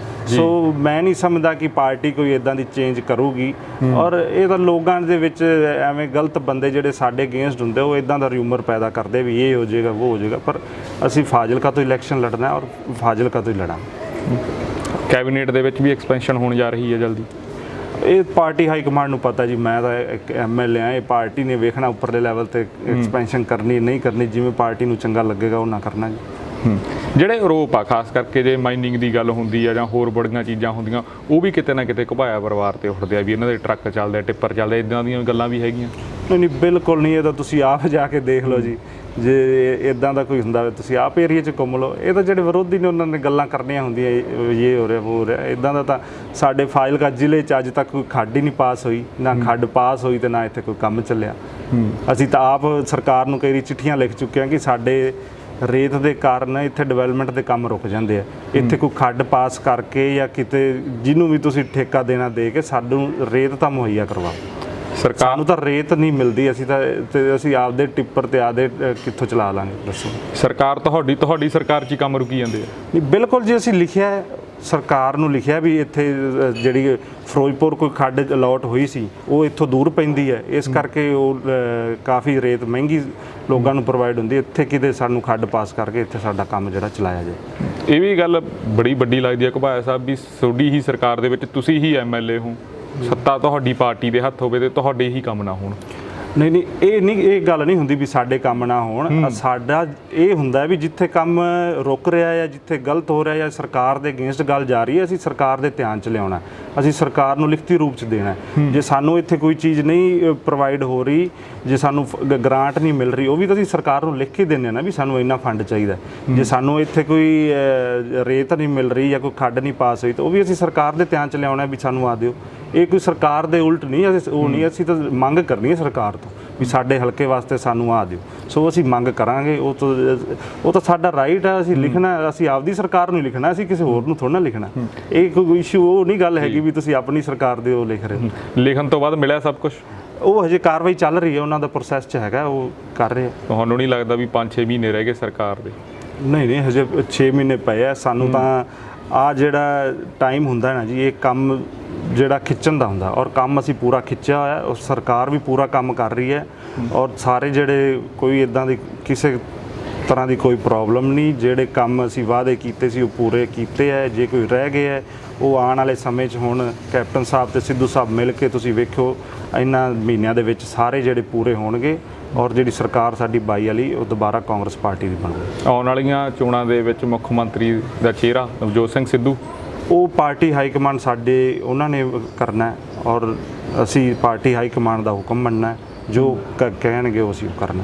ਸੋ ਮੈਂ ਨਹੀਂ ਸਮਝਦਾ ਕਿ ਪਾਰਟੀ ਕੋਈ ਇਦਾਂ ਦੀ ਚੇਂਜ ਕਰੂਗੀ। ਔਰ ਇਹ ਤਾਂ ਲੋਕਾਂ ਦੇ ਵਿੱਚ ਐਵੇਂ ਗਲਤ ਬੰਦੇ ਜਿਹੜੇ ਸਾਡੇ ਅਗੇਂਸਟ ਹੁੰਦੇ, ਉਹ ਇਦਾਂ ਦਾ ਰਿਊਮਰ ਪੈਦਾ ਕਰਦੇ ਵੀ ਇਹ ਹੋ ਜਾਏਗਾ, ਉਹ ਹੋ ਜਾਏਗਾ। ਪਰ ਅਸੀਂ ਫਾਜ਼ਿਲਕਾ ਤੋਂ ਇਲੈਕਸ਼ਨ ਲੜਨਾ ਔਰ ਫਾਜ਼ਿਲਕਾ ਤੋਂ ਹੀ ਲੜਾਂਗੇ। ਕੈਬਨਿਟ ਦੇ ਵਿੱਚ ਵੀ ਐਕਸਪੈਂਸ਼ਨ ਹੋਣ ਜਾ ਰਹੀ ਹੈ ਜਲਦੀ? ਇਹ ਪਾਰਟੀ ਹਾਈ ਕਮਾਂਡ ਨੂੰ ਪਤਾ ਜੀ, ਮੈਂ ਤਾਂ ਇੱਕ MLA ਆ। ਇਹ ਪਾਰਟੀ ਨੇ ਵੇਖਣਾ ਉੱਪਰਲੇ ਲੈਵਲ ਤੇ ਐਕਸਪੈਂਸ਼ਨ ਕਰਨੀ ਨਹੀਂ ਕਰਨੀ, ਜਿਵੇਂ ਪਾਰਟੀ ਨੂੰ ਚੰਗਾ ਲੱਗੇਗਾ ਉਹਨਾਂ ਕਰਨਾ ਜੀ। ਜਿਹੜੇ ਆਰੋਪ ਆ, ਖਾਸ ਕਰਕੇ ਜੇ ਮਾਈਨਿੰਗ ਦੀ ਗੱਲ ਹੁੰਦੀ ਆ ਜਾਂ ਹੋਰ ਬੜੀਆਂ ਚੀਜ਼ਾਂ ਹੁੰਦੀਆਂ, ਉਹ ਵੀ ਕਿਤੇ ਨਾ ਕਿਤੇ ਘੁਬਾਇਆ ਪਰਿਵਾਰ ਤੇ ਉੱਠਦੇ ਆ ਵੀ ਇਹਨਾਂ ਦੇ ਟਰੱਕ ਚੱਲਦੇ, ਟਿੱਪਰ ਚੱਲਦੇ, ਇਦਾਂ ਦੀਆਂ ਗੱਲਾਂ ਵੀ ਹੈਗੀਆਂ? ਨਹੀਂ, ਬਿਲਕੁਲ ਨਹੀਂ। ਇਹ ਤਾਂ ਤੁਸੀਂ ਆਪ ਜਾ ਕੇ ਦੇਖ ਲਓ ਜੀ, ਜੇ ਇਦਾਂ ਦਾ ਕੋਈ ਹੁੰਦਾ ਤੁਸੀਂ ਆਪ ਏਰੀਆ 'ਚ ਘੁੰਮ ਲਓ। ਇਹ ਤਾਂ ਜਿਹੜੇ ਵਿਰੋਧੀ ਨੇ ਉਹਨਾਂ ਨੇ ਗੱਲਾਂ ਕਰਨੀਆਂ ਹੁੰਦੀਆਂ, ਇਹ ਹੋ ਰਿਹਾ, ਉਹ ਹੋ ਰਿਹਾ। ਇਦਾਂ ਦਾ ਤਾਂ ਸਾਡੇ ਫਾਜ਼ਿਲਕਾ ਜ਼ਿਲ੍ਹੇ 'ਚ ਅੱਜ ਤੱਕ ਕੋਈ ਖੱਡ ਹੀ ਨਹੀਂ ਪਾਸ ਹੋਈ, ਨਾ ਖੱਡ ਪਾਸ ਹੋਈ ਤੇ ਨਾ ਇੱਥੇ ਕੋਈ ਕੰਮ ਚੱਲਿਆ। ਅਸੀਂ ਤਾਂ ਆਪ ਸਰਕਾਰ ਨੂੰ ਕਈ ਚਿੱਠੀਆਂ ਲਿਖ ਚੁੱਕੇ ਹਾਂ ਕਿ ਸਾਡੇ ਰੇਤ ਦੇ ਕਾਰਨ ਇੱਥੇ ਡਿਵੈਲਪਮੈਂਟ ਦੇ ਕੰਮ ਰੁਕ ਜਾਂਦੇ ਆ। ਇੱਥੇ ਕੋਈ ਖੱਡ ਪਾਸ ਕਰਕੇ ਜਾਂ ਕਿਤੇ ਜਿਹਨੂੰ ਵੀ ਤੁਸੀਂ ਠੇਕਾ ਦੇਣਾ ਦੇ ਕੇ ਸਾਨੂੰ ਰੇਤ ਤਾਂ ਮੁਹੱਈਆ ਕਰਵਾਓ। ਸਰਕਾਰ ਨੂੰ ਤਾਂ ਰੇਤ ਨਹੀਂ ਮਿਲਦੀ, ਅਸੀਂ ਆਪਦੇ ਟਿੱਪਰ ਤੇ ਆਪਦੇ ਕਿੱਥੋਂ ਚਲਾ ਲਾਂਗੇ, ਦੱਸੋ? ਸਰਕਾਰ ਤੁਹਾਡੀ ਸਰਕਾਰ 'ਚ ਹੀ ਕੰਮ ਰੁਕੀ ਜਾਂਦੇ ਆ? ਨਹੀਂ, ਬਿਲਕੁਲ ਜੀ। ਅਸੀਂ ਲਿਖਿਆ, ਸਰਕਾਰ ਨੂੰ ਲਿਖਿਆ ਵੀ ਇੱਥੇ ਜਿਹੜੀ ਫਿਰੋਜ਼ਪੁਰ ਕੋਈ ਖੱਡ ਅਲਾਟ ਹੋਈ ਸੀ ਉਹ ਇੱਥੋਂ ਦੂਰ ਪੈਂਦੀ ਹੈ, ਇਸ ਕਰਕੇ ਉਹ ਕਾਫੀ ਰੇਤ ਮਹਿੰਗੀ ਲੋਕਾਂ ਨੂੰ ਪ੍ਰੋਵਾਈਡ ਹੁੰਦੀ। ਇੱਥੇ ਕਿਤੇ ਸਾਨੂੰ ਖੱਡ ਪਾਸ ਕਰਕੇ ਇੱਥੇ ਸਾਡਾ ਕੰਮ ਜਿਹੜਾ ਚਲਾਇਆ ਜਾਏ। ਇਹ ਵੀ ਗੱਲ ਬੜੀ ਵੱਡੀ ਲੱਗਦੀ ਹੈ ਘੁਬਾਇਆ ਸਾਹਿਬ ਵੀ ਤੁਹਾਡੀ ਹੀ ਸਰਕਾਰ ਦੇ ਵਿੱਚ ਤੁਸੀਂ ਹੀ MLA ਹੋ, ਸੱਤਾ ਤੁਹਾਡੀ ਪਾਰਟੀ ਦੇ ਹੱਥ ਹੋਵੇ ਤੇ ਤੁਹਾਡੇ ਹੀ ਕੰਮ ਨਾ ਹੋਣ। ਨਹੀਂ ਇਹ ਗੱਲ ਨਹੀਂ ਹੁੰਦੀ ਵੀ ਸਾਡੇ ਕੰਮ ਨਾ ਹੋਣ। ਸਾਡਾ ਇਹ ਹੁੰਦਾ ਵੀ ਜਿੱਥੇ ਕੰਮ ਰੁਕ ਰਿਹਾ ਹੈ, ਜਿੱਥੇ ਗਲਤ ਹੋ ਰਿਹਾ ਜਾਂ ਸਰਕਾਰ ਦੇ ਅਗੇਂਸਟ ਗੱਲ ਜਾ ਰਹੀ ਹੈ, ਅਸੀਂ ਸਰਕਾਰ ਦੇ ਧਿਆਨ 'ਚ ਲਿਆਉਣਾ, ਅਸੀਂ ਸਰਕਾਰ ਨੂੰ ਲਿਖਤੀ ਰੂਪ 'ਚ ਦੇਣਾ। ਜੇ ਸਾਨੂੰ ਇੱਥੇ ਕੋਈ ਚੀਜ਼ ਨਹੀਂ ਪ੍ਰੋਵਾਈਡ ਹੋ ਰਹੀ, ਜੇ ਸਾਨੂੰ ਗ੍ਰਾਂਟ ਨਹੀਂ ਮਿਲ ਰਹੀ, ਉਹ ਵੀ ਤਾਂ ਅਸੀਂ ਸਰਕਾਰ ਨੂੰ ਲਿਖ ਕੇ ਦਿੰਦੇ ਨਾ ਵੀ ਸਾਨੂੰ ਇੰਨਾ ਫੰਡ ਚਾਹੀਦਾ। ਜੇ ਸਾਨੂੰ ਇੱਥੇ ਕੋਈ ਰੇਤ ਨਹੀਂ ਮਿਲ ਰਹੀ ਜਾਂ ਕੋਈ ਖੱਡ ਨਹੀਂ ਪਾਸ ਹੋਈ ਤਾਂ ਉਹ ਵੀ ਅਸੀਂ ਸਰਕਾਰ ਦੇ ਧਿਆਨ 'ਚ ਲਿਆਉਣਾ ਵੀ ਸਾਨੂੰ ਆ ਦਿਓ। ਇਹ ਕੋਈ ਸਰਕਾਰ ਦੇ ਉਲਟ ਨਹੀਂ, ਅਸੀਂ ਤਾਂ ਮੰਗ ਕਰਨੀ ਹੈ ਸਰਕਾਰ ਤੋਂ ਵੀ ਸਾਡੇ ਹਲਕੇ ਵਾਸਤੇ ਸਾਨੂੰ ਆ ਦਿਓ। ਸੋ ਅਸੀਂ ਮੰਗ ਕਰਾਂਗੇ, ਉਹ ਤਾਂ ਸਾਡਾ ਰਾਈਟ ਹੈ, ਅਸੀਂ ਲਿਖਣਾ, ਅਸੀਂ ਆਪਦੀ ਸਰਕਾਰ ਨੂੰ ਲਿਖਣਾ, ਅਸੀਂ ਕਿਸੇ ਹੋਰ ਨੂੰ ਥੋੜ੍ਹਾ ਨਾ ਲਿਖਣਾ। ਇਹ ਕੋਈ ਇਸ਼ੂ ਉਹ ਨਹੀਂ ਗੱਲ ਹੈਗੀ ਵੀ ਤੁਸੀਂ ਆਪਣੀ ਸਰਕਾਰ ਦੇ ਉਹ ਲਿਖ ਰਹੇ ਹੋ। ਲਿਖਣ ਤੋਂ ਬਾਅਦ ਮਿਲਿਆ ਸਭ ਕੁਝ? ਉਹ ਹਜੇ ਕਾਰਵਾਈ ਚੱਲ ਰਹੀ ਹੈ, ਉਹਨਾਂ ਦਾ ਪ੍ਰੋਸੈਸ 'ਚ ਹੈਗਾ, ਉਹ ਕਰ ਰਹੇ ਆ। ਤੁਹਾਨੂੰ ਨਹੀਂ ਲੱਗਦਾ ਵੀ 5-6 ਮਹੀਨੇ ਰਹਿ ਗਏ ਸਰਕਾਰ ਦੇ? ਨਹੀਂ ਹਜੇ 6 ਮਹੀਨੇ ਪਏ ਆ ਸਾਨੂੰ ਤਾਂ। ਆ ਜਿਹੜਾ ਟਾਈਮ ਹੁੰਦਾ ਨਾ ਜੀ, ਇਹ ਕੰਮ ਜਿਹੜਾ ਖਿੱਚਣ ਦਾ ਹੁੰਦਾ, ਔਰ ਕੰਮ ਅਸੀਂ ਪੂਰਾ ਖਿੱਚਿਆ ਹੋਇਆ, ਔਰ ਸਰਕਾਰ ਵੀ ਪੂਰਾ ਕੰਮ ਕਰ ਰਹੀ ਹੈ, ਔਰ ਸਾਰੇ ਜਿਹੜੇ ਕੋਈ ਇੱਦਾਂ ਦੀ ਕਿਸੇ ਤਰ੍ਹਾਂ ਦੀ ਕੋਈ ਪ੍ਰੋਬਲਮ ਨਹੀਂ। ਜਿਹੜੇ ਕੰਮ ਅਸੀਂ ਵਾਅਦੇ ਕੀਤੇ ਸੀ ਉਹ ਪੂਰੇ ਕੀਤੇ ਹੈ। ਜੇ ਕੋਈ ਰਹਿ ਗਏ ਹੈ ਉਹ ਆਉਣ ਵਾਲੇ ਸਮੇਂ 'ਚ ਹੁਣ ਕੈਪਟਨ ਸਾਹਿਬ ਤੇ ਸਿੱਧੂ ਸਾਹਿਬ ਮਿਲ ਕੇ ਤੁਸੀਂ ਵੇਖੋ ਇਹਨਾਂ ਮਹੀਨਿਆਂ ਦੇ ਵਿੱਚ ਸਾਰੇ ਜਿਹੜੇ ਪੂਰੇ ਹੋਣਗੇ, ਔਰ ਜਿਹੜੀ ਸਰਕਾਰ ਸਾਡੀ 22 ਵਾਲੀ ਉਹ ਦੁਬਾਰਾ ਕਾਂਗਰਸ ਪਾਰਟੀ ਦੀ ਬਣੂਗੀ। ਆਉਣ ਵਾਲੀਆਂ ਚੋਣਾਂ ਦੇ ਵਿੱਚ ਮੁੱਖ ਮੰਤਰੀ ਦਾ ਚਿਹਰਾ ਨਵਜੋਤ ਸਿੰਘ ਸਿੱਧੂ, ਉਹ ਪਾਰਟੀ ਹਾਈ ਕਮਾਂਡ ਸਾਡੇ ਉਹਨਾਂ ਨੇ ਕਰਨਾ ਹੈ, ਔਰ ਅਸੀਂ ਪਾਰਟੀ ਹਾਈ ਕਮਾਂਡ ਦਾ ਹੁਕਮ ਮੰਨਣਾ, ਜੋ ਕਹਿਣਗੇ ਉਹ ਅਸੀਂ ਕਰਨਾ।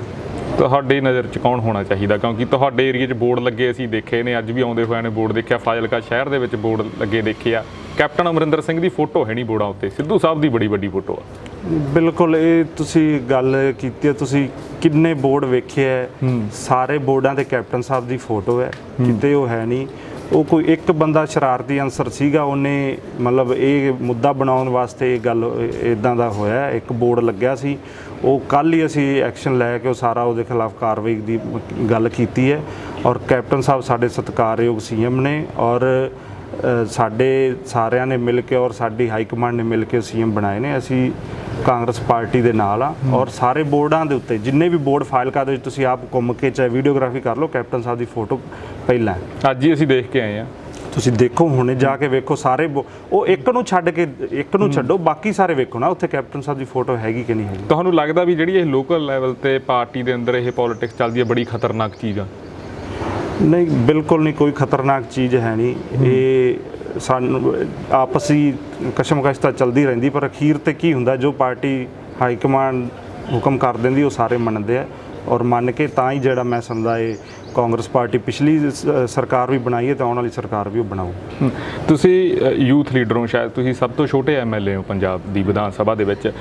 ਤੁਹਾਡੀ ਨਜ਼ਰ 'ਚ ਕੌਣ ਹੋਣਾ ਚਾਹੀਦਾ? ਕਿਉਂਕਿ ਤੁਹਾਡੇ ਏਰੀਏ 'ਚ ਬੋਰਡ ਲੱਗੇ ਅਸੀਂ ਦੇਖੇ ਨੇ, ਅੱਜ ਵੀ ਆਉਂਦੇ ਹੋਇਆਂ ਨੇ ਬੋਰਡ ਦੇਖਿਆ, ਫਾਜ਼ਿਲਕਾ ਸ਼ਹਿਰ ਦੇ ਵਿੱਚ ਬੋਰਡ ਲੱਗੇ ਦੇਖੇ ਆ। ਕੈਪਟਨ ਅਮਰਿੰਦਰ ਸਿੰਘ ਦੀ ਫੋਟੋ ਹੈ ਨਹੀਂ ਬੋਰਡਾਂ ਉੱਤੇ, ਸਿੱਧੂ ਸਾਹਿਬ ਦੀ ਬੜੀ ਵੱਡੀ ਫੋਟੋ ਆ। ਬਿਲਕੁਲ, ਇਹ ਤੁਸੀਂ ਗੱਲ ਕੀਤੀ ਹੈ। ਤੁਸੀਂ ਕਿੰਨੇ ਬੋਰਡ ਵੇਖੇ ਹੈ, ਸਾਰੇ ਬੋਰਡਾਂ ਤੇ ਕੈਪਟਨ ਸਾਹਿਬ ਦੀ ਫੋਟੋ ਹੈ, ਕਿਤੇ ਉਹ ਹੈ ਨਹੀਂ। ਉਹ ਕੋਈ ਇੱਕ ਬੰਦਾ ਸ਼ਰਾਰਤੀ ਅਨਸਰ ਸੀਗਾ, ਉਹਨੇ ਮਤਲਬ ਇਹ ਮੁੱਦਾ ਬਣਾਉਣ ਵਾਸਤੇ ਇਹ ਗੱਲ ਇੱਦਾਂ ਦਾ ਹੋਇਆ। ਇੱਕ ਬੋਰਡ ਲੱਗਿਆ ਸੀ, ਉਹ ਕੱਲ੍ਹ ਹੀ ਅਸੀਂ ਐਕਸ਼ਨ ਲੈ ਕੇ ਉਹ ਸਾਰਾ ਉਹਦੇ ਖਿਲਾਫ ਕਾਰਵਾਈ ਦੀ ਗੱਲ ਕੀਤੀ ਹੈ। ਔਰ ਕੈਪਟਨ ਸਾਹਿਬ ਸਾਡੇ ਸਤਿਕਾਰਯੋਗ ਸੀਐਮ ਨੇ, ਔਰ ਸਾਡੇ ਸਾਰਿਆਂ ਨੇ ਮਿਲ ਕੇ ਔਰ ਸਾਡੀ ਹਾਈ ਕਮਾਂਡ ਨੇ ਮਿਲ ਕੇ ਸੀਐਮ ਬਣਾਏ ਨੇ। ਅਸੀਂ ਕਾਂਗਰਸ ਪਾਰਟੀ ਦੇ ਨਾਲ ਆ, ਔਰ ਸਾਰੇ ਬੋਰਡਾਂ ਦੇ ਉੱਤੇ ਜਿੰਨੇ ਵੀ ਬੋਰਡ ਫਾਜ਼ਿਲਕਾ ਦੇ ਵਿੱਚ ਤੁਸੀਂ ਆਪ ਘੁੰਮ ਕੇ ਚਾਹੇ ਵੀਡੀਓਗ੍ਰਾਫੀ ਕਰ ਲਓ, ਕੈਪਟਨ ਸਾਹਿਬ ਦੀ ਫੋਟੋ ਪਹਿਲਾਂ ਅੱਜ ਹੀ ਅਸੀਂ ਦੇਖ ਕੇ ਆਏ ਆ। ਤੁਸੀਂ ਦੇਖੋ, ਹੁਣੇ ਜਾ ਕੇ ਵੇਖੋ ਸਾਰੇ ਉਹ ਇੱਕ ਨੂੰ ਛੱਡ ਕੇ, ਇੱਕ ਨੂੰ ਛੱਡੋ, ਬਾਕੀ ਸਾਰੇ ਵੇਖੋ ਨਾ ਉੱਥੇ ਕੈਪਟਨ ਸਾਹਿਬ ਦੀ ਫੋਟੋ ਹੈਗੀ ਕਿ ਨਹੀਂ ਹੈਗੀ। ਤੁਹਾਨੂੰ ਲੱਗਦਾ ਵੀ ਜਿਹੜੀ ਇਹ ਲੋਕਲ ਲੈਵਲ ਤੇ ਪਾਰਟੀ ਦੇ ਅੰਦਰ ਇਹ ਪੋਲਿਟਿਕਸ ਚੱਲਦੀ ਹੈ ਬੜੀ ਖਤਰਨਾਕ ਚੀਜ਼ ਆ? ਨਹੀਂ, ਬਿਲਕੁਲ ਨਹੀਂ, ਕੋਈ ਖਤਰਨਾਕ ਚੀਜ਼ ਹੈ ਨਹੀਂ। ਇਹ ਸਾਨੂੰ ਆਪਸੀ ਕਸ਼ਮਕਸ਼ ਤਾਂ ਚੱਲਦੀ ਰਹਿੰਦੀ, ਪਰ ਅਖੀਰ ਤੇ ਕੀ ਹੁੰਦਾ, ਜੋ ਪਾਰਟੀ ਹਾਈ ਕਮਾਂਡ ਹੁਕਮ ਕਰ ਦਿੰਦੀ ਉਹ ਸਾਰੇ ਮੰਨਦੇ ਆ, ਔਰ ਮੰਨ ਕੇ ਤਾਂ ਹੀ ਜਿਹੜਾ ਮੈਂ ਸਮਝਦਾ ਇਹ ਕਾਂਗਰਸ ਪਾਰਟੀ ਪਿਛਲੀ ਸਰਕਾਰ ਵੀ ਬਣਾਈ ਹੈ ਤੇ ਆਉਣ ਵਾਲੀ ਸਰਕਾਰ ਵੀ ਉਹ ਬਣਾਊ। ਤੁਸੀਂ ਯੂਥ ਲੀਡਰ ਹੋ, ਸ਼ਾਇਦ ਤੁਸੀਂ ਸਭ ਤੋਂ ਛੋਟੇ ਐਮਐਲਏ ਹੋ ਪੰਜਾਬ ਦੀ ਵਿਧਾਨ ਸਭਾ ਦੇ ਵਿੱਚ।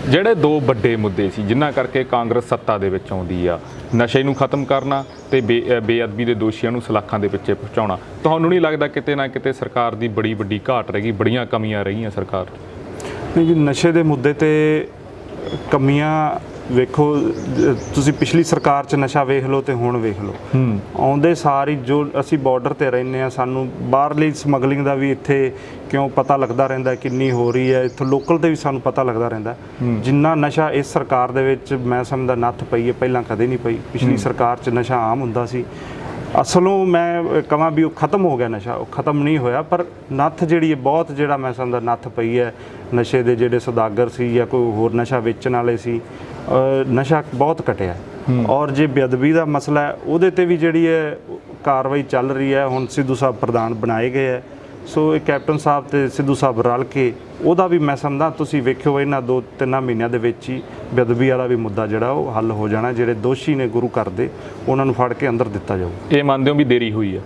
ਜਿਹੜੇ ਦੋ ਵੱਡੇ ਮੁੱਦੇ ਸੀ ਜਿਨ੍ਹਾਂ ਕਰਕੇ ਕਾਂਗਰਸ ਸੱਤਾ ਦੇ ਵਿੱਚ ਆਉਂਦੀ ਆ, ਨਸ਼ੇ ਨੂੰ ਖਤਮ ਕਰਨਾ ਤੇ ਬੇਅਦਬੀ ਦੇ ਦੋਸ਼ੀਆਂ ਨੂੰ ਸਲਾਖਾਂ ਦੇ ਪਿੱਛੇ ਪਹੁੰਚਾਉਣਾ, ਤੁਹਾਨੂੰ ਨਹੀਂ ਲੱਗਦਾ ਕਿਤੇ ਨਾ ਕਿਤੇ ਸਰਕਾਰ ਦੀ ਬੜੀ ਵੱਡੀ ਘਾਟ ਰਹਿ ਗਈ, ਬੜੀਆਂ ਕਮੀਆਂ ਰਹੀਆਂ ਸਰਕਾਰ 'ਚ? ਨਹੀਂ ਜੀ, ਨਸ਼ੇ ਦੇ ਮੁੱਦੇ ਤੇ ਕਮੀਆਂ ਵੇਖੋ, ਤੁਸੀਂ ਪਿਛਲੀ ਸਰਕਾਰ 'ਚ ਨਸ਼ਾ ਵੇਖ ਲਓ ਤੇ ਹੁਣ ਵੇਖ ਲਓ। ਆਉਂਦੇ ਸਾਰ ਹੀ ਜੋ ਅਸੀਂ ਬਾਰਡਰ ਤੇ ਰਹਿੰਦੇ ਹਾਂ, ਸਾਨੂੰ ਬਾਹਰਲੀ ਸਮਗਲਿੰਗ ਦਾ ਵੀ ਇੱਥੇ ਕਿਉਂ ਪਤਾ ਲੱਗਦਾ ਰਹਿੰਦਾ ਕਿੰਨੀ ਹੋ ਰਹੀ ਹੈ, ਇੱਥੋਂ ਲੋਕਲ ਤੇ ਵੀ ਸਾਨੂੰ ਪਤਾ ਲੱਗਦਾ ਰਹਿੰਦਾ। ਜਿੰਨਾ ਨਸ਼ਾ ਇਸ ਸਰਕਾਰ ਦੇ ਵਿੱਚ ਮੈਂ ਸਮਝਦਾ ਨੱਥ ਪਈ ਹੈ, ਪਹਿਲਾਂ ਕਦੇ ਨਹੀਂ ਪਈ। ਪਿਛਲੀ ਸਰਕਾਰ 'ਚ ਨਸ਼ਾ ਆਮ ਹੁੰਦਾ ਸੀ। ਅਸਲੋਂ ਮੈਂ ਕਹਾਂ ਵੀ ਉਹ ਖਤਮ ਹੋ ਗਿਆ ਨਸ਼ਾ, ਉਹ ਖਤਮ ਨਹੀਂ ਹੋਇਆ, ਪਰ ਨੱਥ ਜਿਹੜੀ ਹੈ ਬਹੁਤ, ਜਿਹੜਾ ਮੈਂ ਸਮਝਦਾ ਨੱਥ ਪਈ ਹੈ। ਨਸ਼ੇ ਦੇ ਜਿਹੜੇ ਸੌਦਾਗਰ ਸੀ ਜਾਂ ਕੋਈ ਹੋਰ ਨਸ਼ਾ ਵੇਚਣ ਵਾਲੇ ਸੀ, ਨਸ਼ਾ ਬਹੁਤ ਘਟਿਆ। ਔਰ ਜੇ ਬੇਅਦਬੀ ਦਾ ਮਸਲਾ ਹੈ, ਉਹਦੇ ਤੇ ਵੀ ਜਿਹੜੀ ਹੈ ਕਾਰਵਾਈ ਚੱਲ ਰਹੀ ਹੈ। ਹੁਣ ਸਿੱਧੂ ਸਾਹਿਬ ਪ੍ਰਧਾਨ ਬਣਾਏ ਗਏ ਹੈ, ਸੋ ਇਹ ਕੈਪਟਨ ਸਾਹਿਬ ਤੇ ਸਿੱਧੂ ਸਾਹਿਬ ਰਲ ਕੇ ਉਹਦਾ ਵੀ ਮੈਂ ਸਮਝਦਾ, ਤੁਸੀਂ ਵੇਖਿਓ ਇਹਨਾਂ 2-3 ਮਹੀਨਿਆਂ ਦੇ ਵਿੱਚ ਹੀ ਬੇਅਦਬੀ ਵਾਲਾ ਵੀ ਮੁੱਦਾ ਜਿਹੜਾ ਉਹ ਹੱਲ ਹੋ ਜਾਣਾ। ਜਿਹੜੇ ਦੋਸ਼ੀ ਨੇ ਗੁਰੂ ਘਰ ਦੇ, ਉਹਨਾਂ ਨੂੰ ਫੜ ਕੇ ਅੰਦਰ ਦਿੱਤਾ ਜਾਊ। ਇਹ ਮੰਨਦੇ ਹੋ ਵੀ ਦੇਰੀ ਹੋਈ ਆ?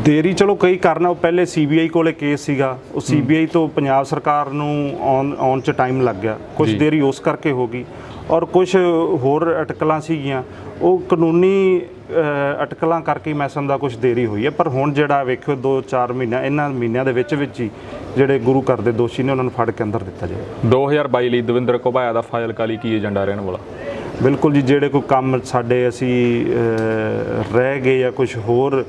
ਦੇਰੀ ਚਲੋ ਕਈ ਕਰਨਾ, ਉਹ ਪਹਿਲੇ ਸੀਬੀਆਈ ਕੋਲੇ ਕੇਸ ਸੀਗਾ, ਉਹ ਸੀਬੀਆਈ ਤੋਂ ਪੰਜਾਬ ਸਰਕਾਰ ਨੂੰ ਆਉਣ 'ਚ ਟਾਈਮ ਲੱਗ ਗਿਆ। ਕੁਝ ਦੇਰੀ ਉਸ ਕਰਕੇ ਹੋ ਗਈ, ਔਰ ਕੁਝ ਹੋਰ ਅਟਕਲਾਂ ਸੀਗੀਆਂ, ਉਹ ਕਾਨੂੰਨੀ ਅਟਕਲਾਂ ਕਰਕੇ ਮੈਂ ਸਮਝਦਾ ਕੁਝ ਦੇਰੀ ਹੋਈ ਹੈ। ਪਰ ਹੁਣ ਜਿਹੜਾ ਵੇਖਿਓ 2-4 ਮਹੀਨਿਆਂ, ਇਹਨਾਂ ਮਹੀਨਿਆਂ ਦੇ ਵਿੱਚ ਹੀ ਜਿਹੜੇ ਗੁਰੂ ਘਰ ਦੇ ਦੋਸ਼ੀ ਨੇ ਉਹਨਾਂ ਨੂੰ ਫੜ ਕੇ ਅੰਦਰ ਦਿੱਤਾ ਜਾਏ। 2022 ਲਈ ਦਵਿੰਦਰ ਘੁਬਾਇਆ ਦਾ ਫਾਜ਼ਿਲਕਾ ਲਈ ਕੀ ਏਜੰਡਾ ਰਹਿਣ ਵਾਲਾ? ਬਿਲਕੁਲ ਜੀ, ਜਿਹੜੇ ਕੋਈ ਕੰਮ ਸਾਡੇ ਅਸੀਂ ਰਹਿ ਗਏ ਜਾਂ ਕੁਝ ਹੋਰ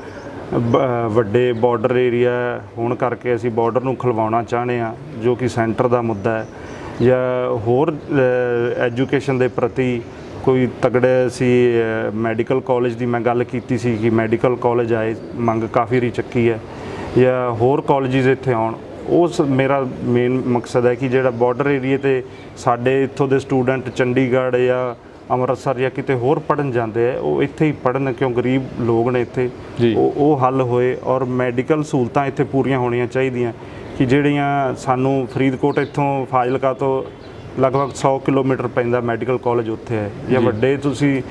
ਵੱਡੇ ਬਾਰਡਰ ਏਰੀਆ ਹੋਣ ਕਰਕੇ ਅਸੀਂ ਬਾਰਡਰ ਨੂੰ ਖੁਲਵਾਉਣਾ ਚਾਹੁੰਦੇ ਹਾਂ, ਜੋ ਕਿ ਸੈਂਟਰ ਦਾ ਮੁੱਦਾ ਹੈ, ਜਾਂ ਹੋਰ ਐਜੂਕੇਸ਼ਨ ਦੇ ਪ੍ਰਤੀ ਕੋਈ ਤਗੜੇ ਸੀ। ਮੈਡੀਕਲ ਕਾਲਜ ਦੀ ਮੈਂ ਗੱਲ ਕੀਤੀ ਸੀ ਕਿ ਮੈਡੀਕਲ ਕਾਲਜ ਆਏ, ਮੰਗ ਕਾਫੀ ਰੀ ਚੱਕੀ ਹੈ, ਜਾਂ ਹੋਰ ਕਾਲਜਿਸ ਇੱਥੇ ਆਉਣ, ਉਸ ਮੇਰਾ ਮੇਨ ਮਕਸਦ ਹੈ ਕਿ ਜਿਹੜਾ ਬਾਰਡਰ ਏਰੀਏ ਤੇ ਸਾਡੇ ਇੱਥੋਂ ਦੇ ਸਟੂਡੈਂਟ ਚੰਡੀਗੜ੍ਹ ਜਾਂ ਅੰਮ੍ਰਿਤਸਰ ਜਾਂ ਕਿਤੇ ਹੋਰ ਪੜ੍ਹਨ ਜਾਂਦੇ ਆ, ਉਹ ਇੱਥੇ ਹੀ ਪੜ੍ਹਨ, ਕਿਉਂ ਗਰੀਬ ਲੋਕ ਨੇ ਇੱਥੇ, ਜੀ। ਉਹ ਹੱਲ ਹੋਏ। ਔਰ ਮੈਡੀਕਲ ਸਹੂਲਤਾਂ ਇੱਥੇ ਪੂਰੀਆਂ ਹੋਣੀਆਂ ਚਾਹੀਦੀਆਂ ਕਿ ਜਿਹੜੀਆਂ ਸਾਨੂੰ ਫਰੀਦਕੋਟ ਇੱਥੋਂ ਫਾਜ਼ਿਲਕਾ ਤੋਂ ਲਗਭਗ 100 ਕਿਲੋਮੀਟਰ ਪੈਂਦਾ ਮੈਡੀਕਲ ਕਾਲਜ ਉੱਥੇ ਹੈ, ਜਾਂ ਜੀ। ਵੱਡੇ ਤੁਸੀਂ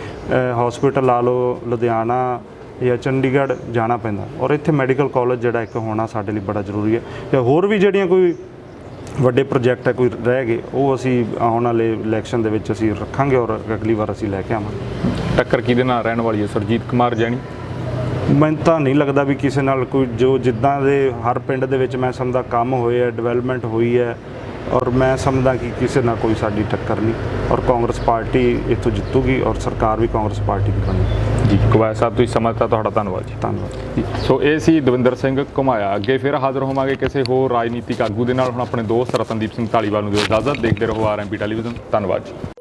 ਹਸਪੀਟਲ ਲਾ ਲਓ ਲੁਧਿਆਣਾ ਜਾਂ ਚੰਡੀਗੜ੍ਹ ਜਾਣਾ ਪੈਂਦਾ, ਔਰ ਇੱਥੇ ਮੈਡੀਕਲ ਕਾਲਜ ਜਿਹੜਾ ਇੱਕ ਹੋਣਾ ਸਾਡੇ ਲਈ ਬੜਾ ਜ਼ਰੂਰੀ ਹੈ। ਜਾਂ ਹੋਰ ਵੀ ਜਿਹੜੀਆਂ ਕੋਈ ਵੱਡੇ ਪ੍ਰੋਜੈਕਟ ਹੈ ਕੋਈ ਰਹਿ ਗਏ, ਉਹ ਅਸੀਂ ਆਉਣ ਵਾਲੇ ਇਲੈਕਸ਼ਨ ਦੇ ਵਿੱਚ ਅਸੀਂ ਰੱਖਾਂਗੇ ਔਰ ਅਗਲੀ ਵਾਰ ਅਸੀਂ ਲੈ ਕੇ ਆਵਾਂਗੇ। ਟੱਕਰ ਕਿਹਦੇ ਨਾਲ ਰਹਿਣ ਵਾਲੀ ਹੈ? ਸੁਰਜੀਤ ਕੁਮਾਰ ਜੈਣੀ? ਮੈਨੂੰ ਤਾਂ ਨਹੀਂ ਲੱਗਦਾ ਵੀ ਕਿਸੇ ਨਾਲ ਕੋਈ, ਜੋ ਜਿੱਦਾਂ ਦੇ ਹਰ ਪਿੰਡ ਦੇ ਵਿੱਚ ਮੈਂ ਸਮਝਦਾ ਕੰਮ ਹੋਏ ਹੈ, ਡਿਵੈਲਪਮੈਂਟ ਹੋਈ ਹੈ, ਔਰ ਮੈਂ ਸਮਝਦਾ ਕਿ ਕਿਸੇ ਨਾਲ ਕੋਈ ਸਾਡੀ ਟੱਕਰ ਨਹੀਂ, ਔਰ ਕਾਂਗਰਸ ਪਾਰਟੀ ਇੱਥੋਂ ਜਿੱਤੂਗੀ ਔਰ ਸਰਕਾਰ ਵੀ ਕਾਂਗਰਸ ਪਾਰਟੀ ਦੀ ਬਣੇਗੀ। ਜੀ ਕੁਬੈਰ ਸਾਹਿਬ, ਤੁਸੀਂ ਸਮਾਂ ਦਿੱਤਾ, ਤੁਹਾਡਾ ਧੰਨਵਾਦ ਜੀ। ਧੰਨਵਾਦ। ਸੋ ਇਹ ਸੀ ਦਵਿੰਦਰ ਸਿੰਘ ਘੁਮਾਇਆ। ਅੱਗੇ ਫਿਰ ਹਾਜ਼ਰ ਹੋਵਾਂਗੇ ਕਿਸੇ ਹੋਰ ਰਾਜਨੀਤਿਕ ਆਗੂ ਦੇ ਨਾਲ। ਹੁਣ ਆਪਣੇ ਦੋਸਤ ਰਤਨਦੀਪ ਸਿੰਘ ਧਾਲੀਵਾਲ ਨੂੰ ਦਿਓ ਇਜਾਜ਼ਤ। ਦੇਖਦੇ ਰਹੋ ਆਰਐਮਪੀ ਟੈਲੀਵਿਜ਼ਨ। ਧੰਨਵਾਦ ਜੀ।